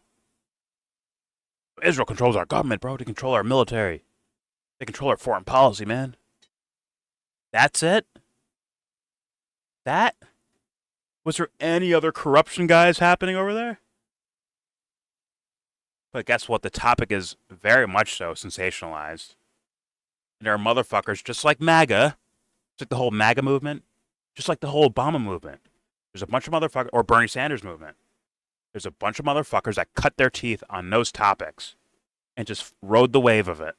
Israel controls our government, bro. They control our military. They control our foreign policy, man. That's it? That? Was there any other corruption guys happening over there? But guess what? The topic is very much so sensationalized. And there are motherfuckers just like MAGA, just like the whole MAGA movement, just like the whole Obama movement. There's a bunch of motherfuckers, or Bernie Sanders movement. There's a bunch of motherfuckers that cut their teeth on those topics and just rode the wave of it.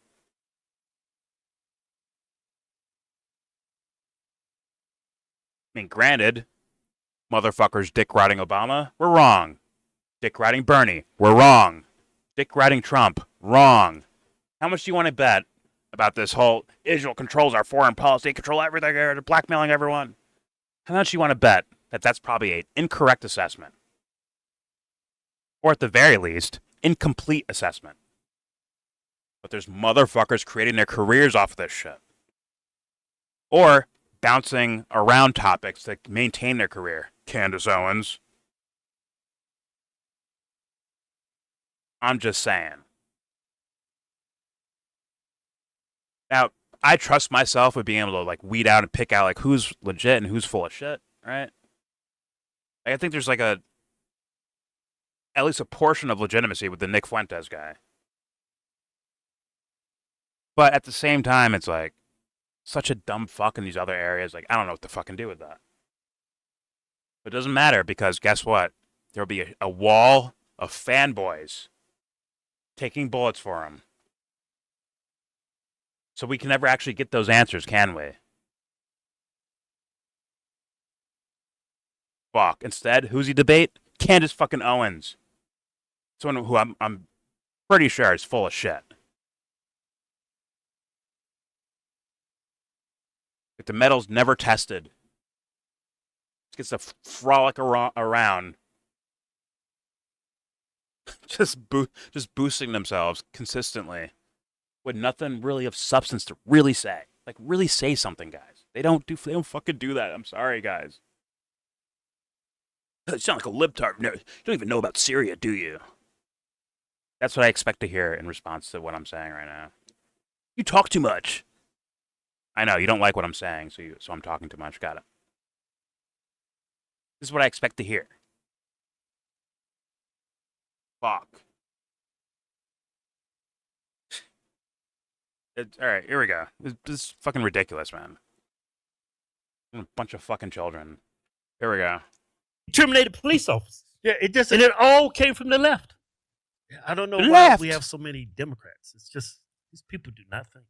I mean, granted, motherfuckers dick riding Obama, we're wrong. Dick riding Bernie, we're wrong. Dick riding Trump, wrong. How much do you want to bet about this whole Israel controls our foreign policy, control everything, they're blackmailing everyone? How much do you want to bet that that's probably an incorrect assessment? Or at the very least, incomplete assessment. But there's motherfuckers creating their careers off of this shit. Or bouncing around topics to maintain their career. Candace Owens. I'm just saying. Now, I trust myself with being able to like weed out and pick out like who's legit and who's full of shit, right? I think there's like at least a portion of legitimacy with the Nick Fuentes guy. But at the same time, it's like such a dumb fuck in these other areas. Like, I don't know what to fucking do with that. But it doesn't matter because guess what? There'll be a wall of fanboys taking bullets for him. So we can never actually get those answers, can we? Fuck. Instead, who's he debate? Candace fucking Owens. Someone who I'm pretty sure is full of shit. Like the metal's never tested. Just gets to frolic around. just boosting themselves consistently with nothing really of substance to really say. Like, really say something, guys. They don't fucking do that. I'm sorry, guys. You sound like a libtard. No, you don't even know about Syria, do you? That's what I expect to hear in response to what I'm saying right now. You talk too much. I know, you don't like what I'm saying, so I'm talking too much. Got it. This is what I expect to hear. Fuck. All right, here we go. This is fucking ridiculous, man. A bunch of fucking children. Here we go. Terminated police officers. Yeah, and it all came from the left. I don't know why Left. we have so many Democrats. It's just these people do not think.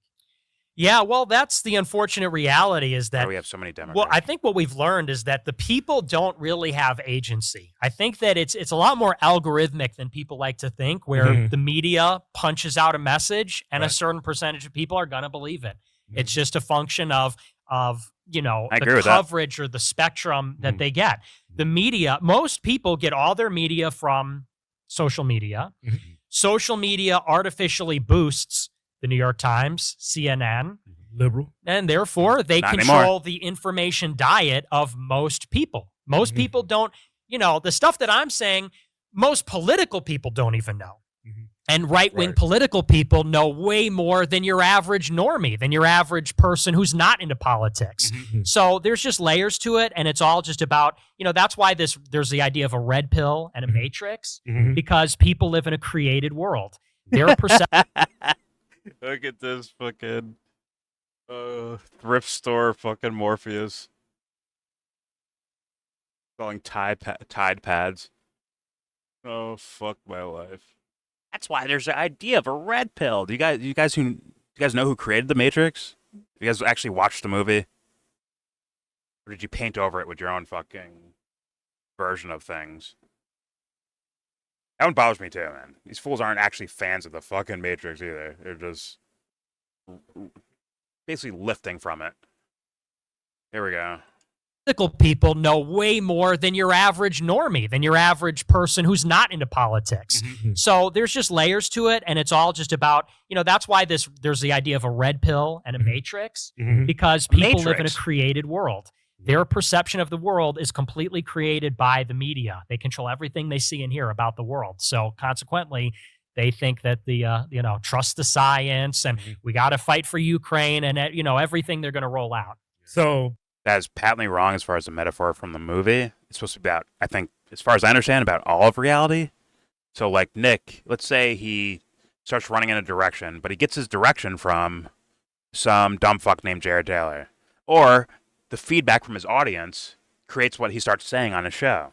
Yeah, well, that's the unfortunate reality is Why that do we have so many Democrats? well, I think what we've learned is that the people don't really have agency. I think that it's a lot more algorithmic than people like to think, where the media punches out a message and a certain percentage of people are going to believe it. It's just a function of you know, the coverage or the spectrum that they get. The media, most people get all their media from social media. Social media artificially boosts the New York Times, CNN, liberal, and therefore they control the information diet of most people. Most people don't, you know, the stuff that I'm saying, most political people don't even know. And right-wing political people know way more than your average normie, than your average person who's not into politics. So there's just layers to it, and it's all just about, you know, that's why there's the idea of a red pill and a matrix, because people live in a created world. Their perception. Look at this fucking thrift store fucking Morpheus. Selling Tide Pads. Oh, fuck my life. That's why there's the idea of a red pill. Do you guys know who created the Matrix? You guys actually watched the movie? Or did you paint over it with your own fucking version of things? That one bothers me too, man. These fools aren't actually fans of the fucking Matrix either. They're just basically lifting from it. Here we go. Political people know way more than your average normie, than your average person who's not into politics. So there's just layers to it, and it's all just about, you know, that's why there's the idea of a red pill and a matrix, because people live in a created world. Their perception of the world is completely created by the media. They control everything they see and hear about the world. So consequently, they think that you know, trust the science and we got to fight for Ukraine and, you know, everything they're going to roll out. So that is patently wrong as far as the metaphor from the movie. It's supposed to be about, I think, as far as I understand, about all of reality. So like Nick, let's say he starts running in a direction, but he gets his direction from some dumb fuck named Jared Taylor. Or the feedback from his audience creates what he starts saying on his show.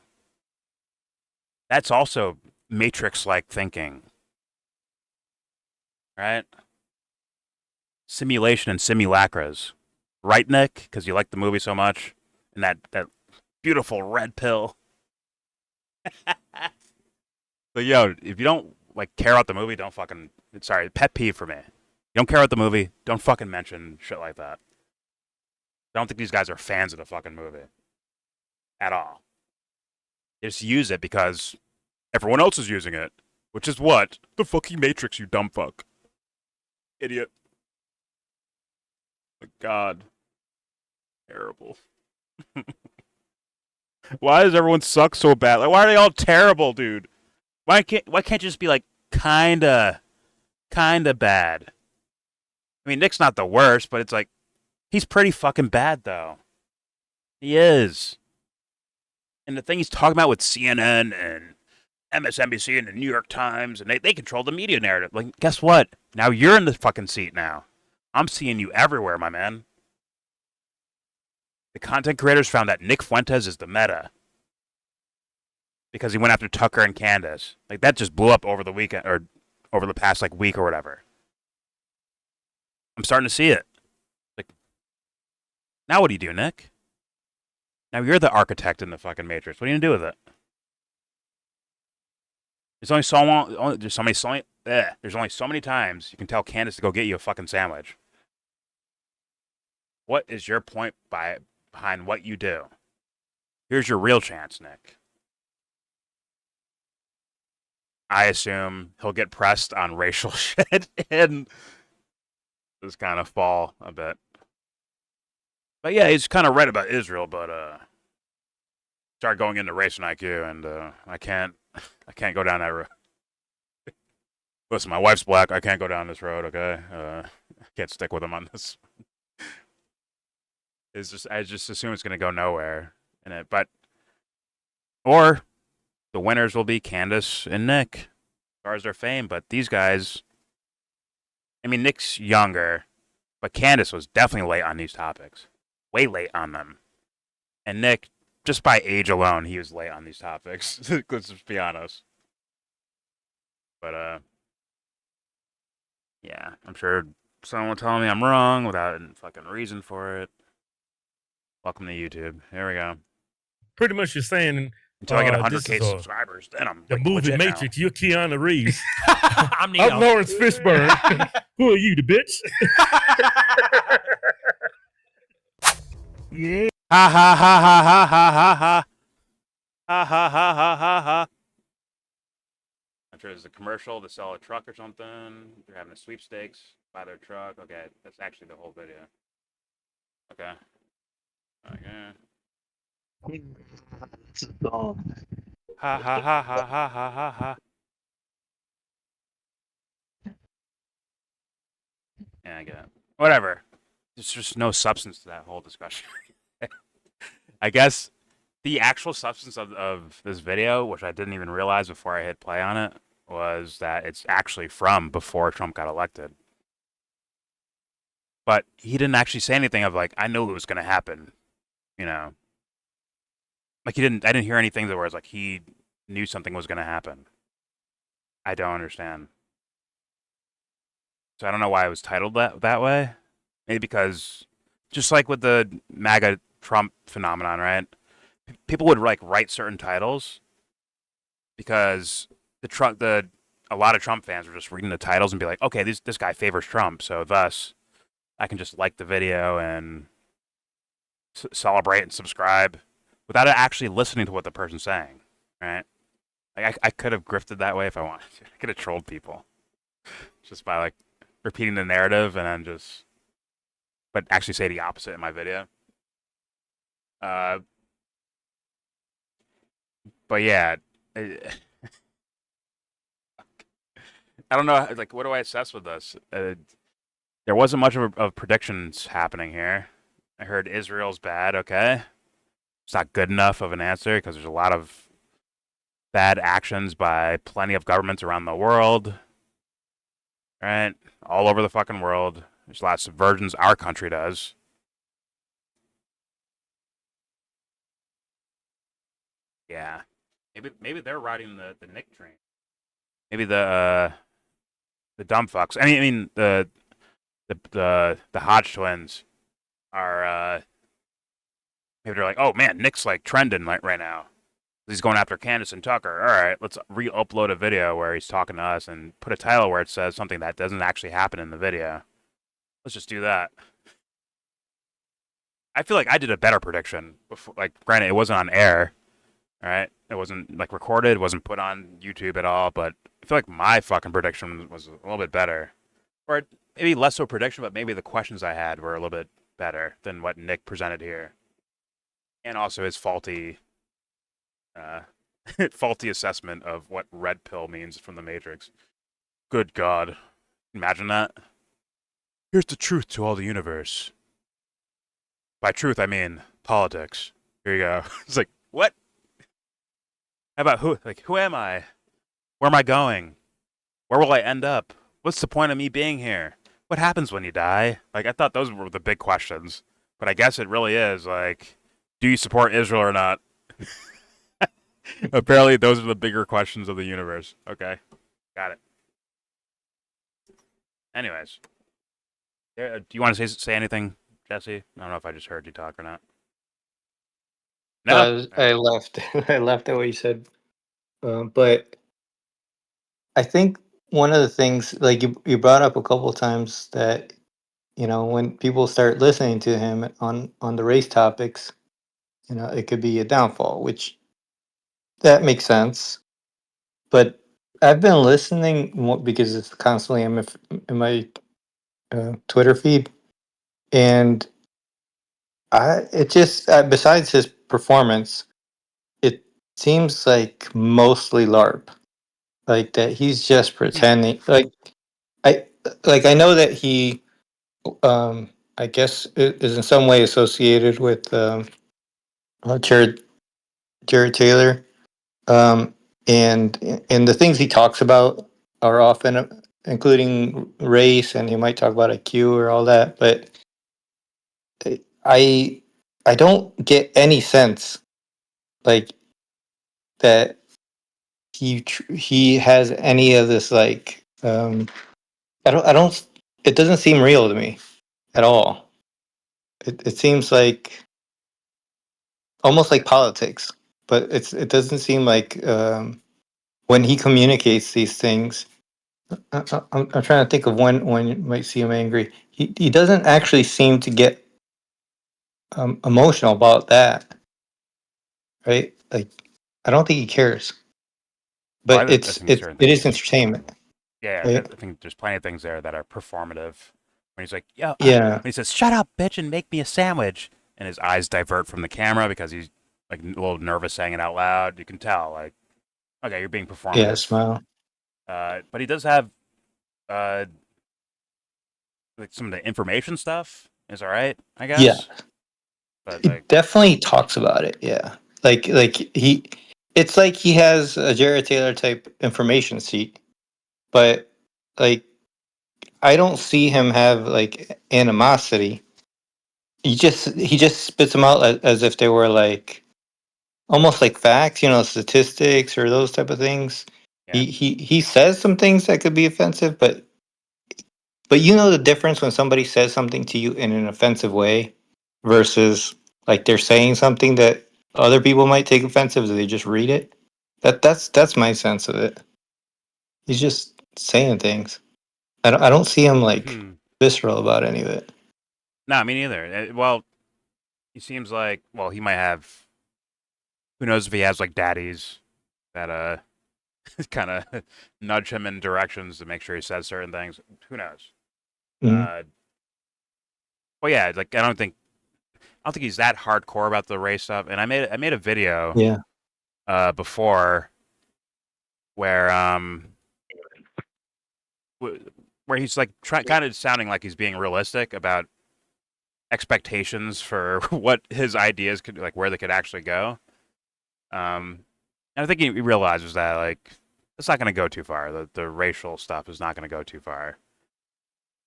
That's also Matrix-like thinking. Right? Simulation and simulacras. Right, Nick? Because you like the movie so much? And that beautiful red pill. But yo, if you don't like care about the movie, don't fucking... Sorry, pet peeve for me. You don't care about the movie, don't fucking mention shit like that. I don't think these guys are fans of the fucking movie. At all. They just use it because everyone else is using it. Which is what? The fucking Matrix, you dumb fuck. Idiot. My God. Terrible. Why does everyone suck so bad? Like, why are they all terrible, dude? Why can't you just be like kinda bad? I mean, Nick's not the worst, but it's like he's pretty fucking bad though. He is. And the thing he's talking about with CNN and MSNBC and the New York Times, and they control the media narrative. Like, guess what? Now you're in the fucking seat now. I'm seeing you everywhere, my man. The content creators found that Nick Fuentes is the meta. Because he went after Tucker and Candace. Like, that just blew up over the weekend, or over the past, like, week or whatever. I'm starting to see it. Like, now what do you do, Nick? Now you're the architect in the fucking Matrix. What are you gonna do with it? There's only so many times you can tell Candace to go get you a fucking sandwich. What is your point behind what you do? Here's your real chance, Nick. I assume he'll get pressed on racial shit and just kind of fall a bit. But yeah, he's kind of right about Israel, but start going into race and IQ, and I can't go down that road. Listen, my wife's black. I can't go down this road. Okay, I can't stick with him on this. I just assume it's gonna go nowhere in it, or the winners will be Candace and Nick. far as their fame. But these guys, I mean, Nick's younger, but Candace was definitely late on these topics, way late on them. And Nick, just by age alone, he was late on these topics. Let's just be honest. But yeah, I'm sure someone will tell me I'm wrong without a fucking reason for it. Welcome to YouTube. Here we go. Pretty much you're saying Until I get this 100K is subscribers, then I'm the like, movie legit now. Matrix. You're Keanu Reeves. I'm Neo. I'm Lawrence Fishburne. Who are you, the bitch? Yeah. Ha ha ha ha ha ha ha ha. Ha ha ha ha ha ha. I'm sure there's a commercial to sell a truck or something. They're having a sweepstakes, buy their truck. Okay, that's actually the whole video. Okay. Okay. Ha ha ha ha ha ha ha ha. Yeah, I get it. Whatever. There's just no substance to that whole discussion. I guess the actual substance of this video, which I didn't even realize before I hit play on it, was that it's actually from before Trump got elected. But he didn't actually say anything of like, I knew it was going to happen, you know. Like I didn't hear anything that was like he knew something was going to happen. I don't understand. So I don't know why it was titled that way. Maybe because just like with the MAGA Trump phenomenon, right? People would like write certain titles because a lot of Trump fans were just reading the titles and be like, okay, this guy favors Trump, so thus I can just like the video and celebrate and subscribe without actually listening to what the person's saying, right? Like I could have grifted that way if I wanted to. I could have trolled people just by like repeating the narrative and then but actually say the opposite in my video. But yeah, I don't know. Like, what do I assess with this? There wasn't much of predictions happening here. I heard Israel's bad. Okay, it's not good enough of an answer because there's a lot of bad actions by plenty of governments around the world. Right, all over the fucking world. There's a lot of subversions our country does. Yeah. Maybe they're riding the Nick train. Maybe the dumb fucks. I mean the Hodge twins are maybe they're like, oh man, Nick's like trending like right now. He's going after Candace and Tucker. All right, let's re-upload a video where he's talking to us and put a title where it says something that doesn't actually happen in the video. Let's just do that. I feel like I did a better prediction before. Like, granted, it wasn't on air. All right, it wasn't like recorded. It wasn't put on YouTube at all. But I feel like my fucking prediction was a little bit better, or maybe less so prediction, but maybe the questions I had were a little bit better than what Nick presented here, and also his faulty assessment of what red pill means from the Matrix. Good God, imagine that. Here's the truth to all the universe. By truth, I mean politics. Here you go. It's like, what? How about who? Like, who am I? Where am I going? Where will I end up? What's the point of me being here? What happens when you die? Like, I thought those were the big questions. But I guess it really is, like, do you support Israel or not? Apparently, those are the bigger questions of the universe. Okay. Got it. Anyways. Do you want to say anything, Jesse? I don't know if I just heard you talk or not. No? I left. I left at what you said. But I think one of the things, like you brought up a couple of times that, when people start listening to him on the race topics, it could be a downfall, which that makes sense. But I've been listening because it's constantly in my Twitter feed, and it just besides his performance, it seems like mostly LARP, like that he's just pretending. I know that he, I guess, is in some way associated with Jared Taylor, and the things he talks about are often, including race, and he might talk about IQ or all that. But I I don't get any sense like that he has any of this like I don't it doesn't seem real to me at all. It seems like almost like politics, but it doesn't seem like when he communicates these things. I'm trying to think of when you might see him angry. He doesn't actually seem to get emotional about that, right? Like I don't think he cares. Well, But I think certain it things. is entertainment, Yeah, right? I think there's plenty of things there that are performative. When he's like, "Yo," Yeah, when he says, "Shut up, bitch, and make me a sandwich," and his eyes divert from the camera because he's like a little nervous saying it out loud. You can tell, like, okay, you're being yeah, performative. smile. But he does have uh, like some of the information stuff is all right, I Yeah, guess. But he like, definitely talks about it. Yeah, like it's like he has a Jared Taylor type information sheet, but like I don't see him have like animosity. He just spits them out as if they were like almost like facts, statistics or those type of things. yeah, He says some things that could be offensive, but you know the difference when somebody says something to you in an offensive way versus like they're saying something that other people might take offensive if they just read it. That's my sense of it. He's just saying things. I don't see him like hmm. visceral about any of it. No, me neither. Well, he seems like, well, he might have. Who knows if he has like daddies that kind of nudge him in directions to make sure he says certain things. Who knows? Mhm. Well, yeah, like I don't think he's that hardcore about the race stuff. And I made a video Yeah. before where where he's like kind of sounding like he's being realistic about expectations for what his ideas could like where they could actually go. And I think he realizes that like it's not going to go too far. The racial stuff is not going to go too far.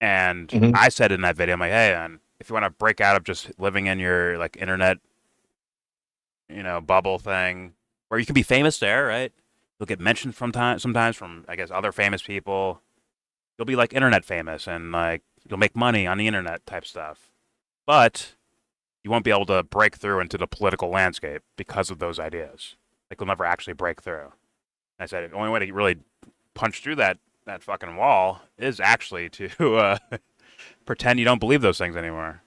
And Mhm. I said in that video, I'm like, hey, man, if you want to break out of just living in your like internet, bubble thing, where you can be famous there, right? You'll get mentioned sometimes from I guess other famous people. You'll be like internet famous and like you'll make money on the internet type stuff. But you won't be able to break through into the political landscape because of those ideas. Like you'll never actually break through. And I said the only way to really punch through that fucking wall is actually to pretend you don't believe those things anymore,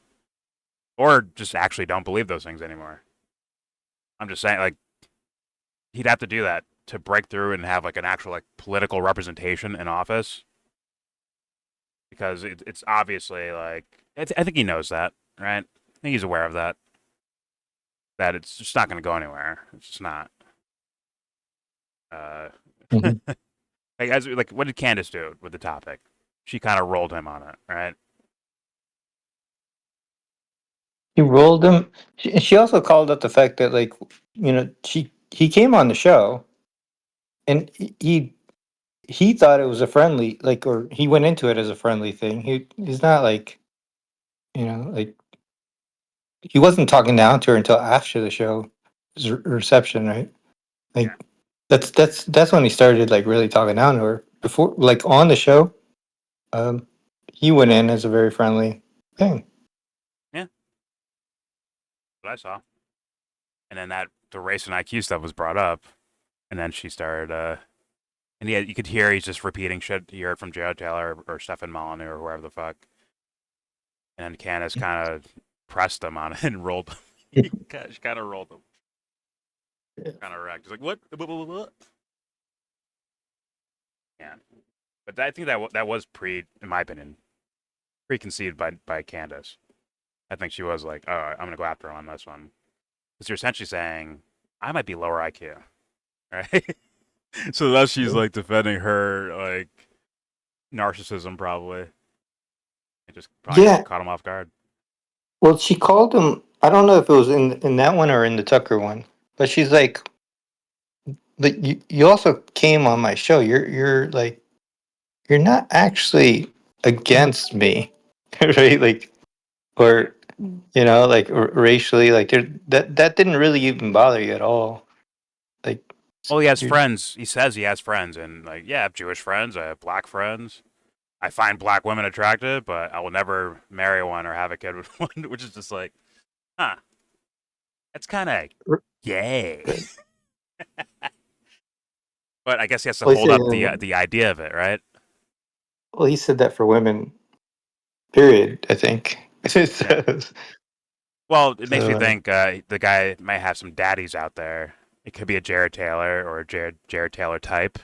or just actually don't believe those things anymore. I'm just saying, like he'd have to do that to break through and have like an actual like political representation in office, because it's obviously like I think he knows that, right? I think he's aware of that. That it's just not going to go anywhere. It's just not. Uh, Mhm. like what did Candace do with the topic? She kind of rolled him on it, right? He rolled him. She also called out the fact that like he came on the show and he thought it was a friendly like or he went into it as a friendly thing. He's not like like he wasn't talking down to her until after the show reception, right? Like Yeah. that's when he started like really talking down to her. Before like on the show, um, he went in as a very friendly thing. Yeah, what I saw. And then the race and IQ stuff was brought up, and then she started. And you could hear he's just repeating shit he heard from Jared Taylor or Stefan Molyneux or whoever the fuck. And then Candace kind of pressed him on it and rolled him. She kind of rolled him. Kind of wrecked. He's like, what? What? Yeah. But I think that was in my opinion, preconceived by Candace. I think she was like, oh, I'm going to go after him on this one. Because you're essentially saying, I might be lower IQ. Right? So now she's like defending her like narcissism probably. It just probably Yeah. caught him off guard. Well, she called him. I don't know if it was in that one or in the Tucker one, but she's like, "But you also came on my show. You're like you're not actually against me, right? Like, or like racially, like that didn't really even bother you at all. Like, Well, he has you're, friends. He says he has friends, and like, yeah, I have Jewish friends. I have black friends. I find black women attractive, but I will never marry one or have a kid with one. Which is just like, huh? That's kind of gay. But I guess he has to well, hold up the idea of it, right? he said that for women. Period. I think. Yeah. Well, it makes me So, think the guy might have some daddies out there. It could be a Jared Taylor or a Jared Taylor type,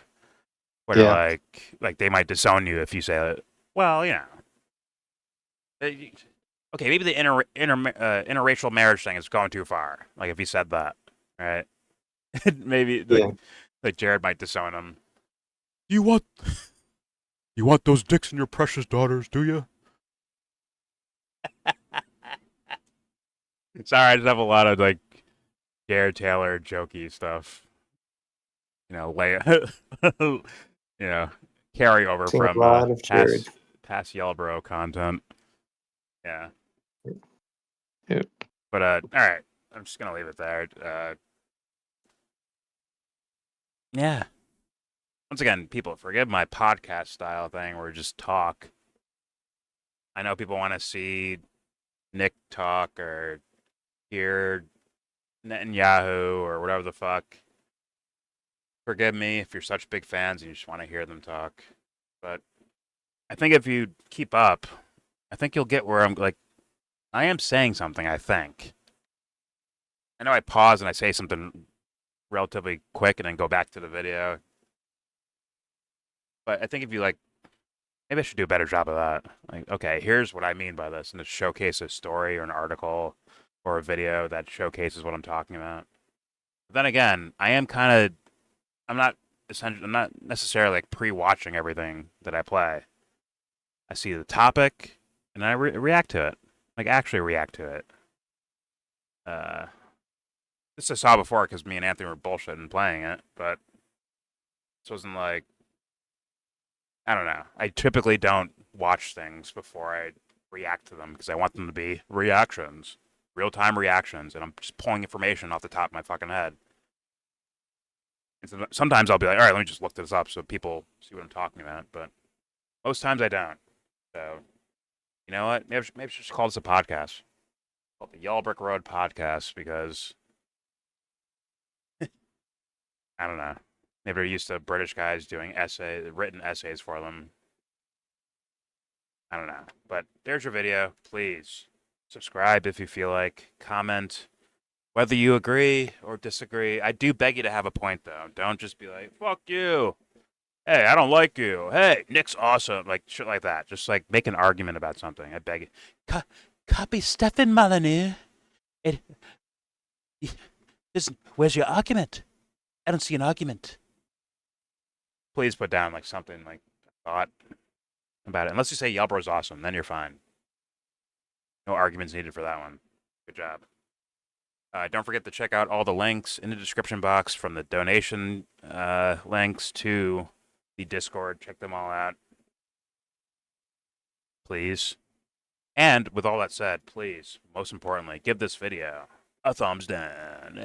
where they're yeah. like they might disown you if you say, well, okay, maybe the interracial marriage thing is going too far. Like if he said that, right? Maybe Yeah. like Jared might disown him. You want those dicks in your precious daughters, do you? Sorry, I just have a lot of like Jared Taylor jokey stuff. Carry over Seen a from lot of Jared. past YellBro content. Yeah. Yep. But all right, I'm just gonna leave it there. Yeah. Once again, people, forgive my podcast style thing where we just talk. I know people want to see Nick talk or hear Netanyahu or whatever the fuck. Forgive me if you're such big fans and you just want to hear them talk. But I think if you keep up, I think you'll get where I'm like, I am saying something, I think. I know I pause and I say something relatively quick and then go back to the video. But I think if you like, maybe I should do a better job of that. Like, okay, here's what I mean by this, and to showcase a story or an article or a video that showcases what I'm talking about. But then again, I'm not necessarily like pre-watching everything that I play. I see the topic and I react to it, like actually react to it. This I saw before because me and Anthony were bullshitting playing it, but this wasn't like, I don't know. I typically don't watch things before I react to them because I want them to be reactions, real-time reactions, and I'm just pulling information off the top of my fucking head. And so sometimes I'll be like, all right, let me just look this up so people see what I'm talking about, but most times I don't. So, you know what? Maybe I should just call this a podcast. Call it the Yellow Brick Road Podcast because I don't know. Maybe they're used to British guys doing written essays for them. I don't know. But there's your video. Please subscribe if you feel like. Comment whether you agree or disagree. I do beg you to have a point, though. Don't just be like, fuck you. Hey, I don't like you. Hey, Nick's awesome. Like, shit like that. Just, like, make an argument about something. I beg you. Copy Stefan Molyneux. Where's your argument? I don't see an argument. Please put down, like, something, like, thought about it. Unless you say YellBro's awesome, then you're fine. No arguments needed for that one. Good job. Don't forget to check out all the links in the description box, from the donation links to the Discord. Check them all out, please. And with all that said, please, most importantly, give this video a thumbs down.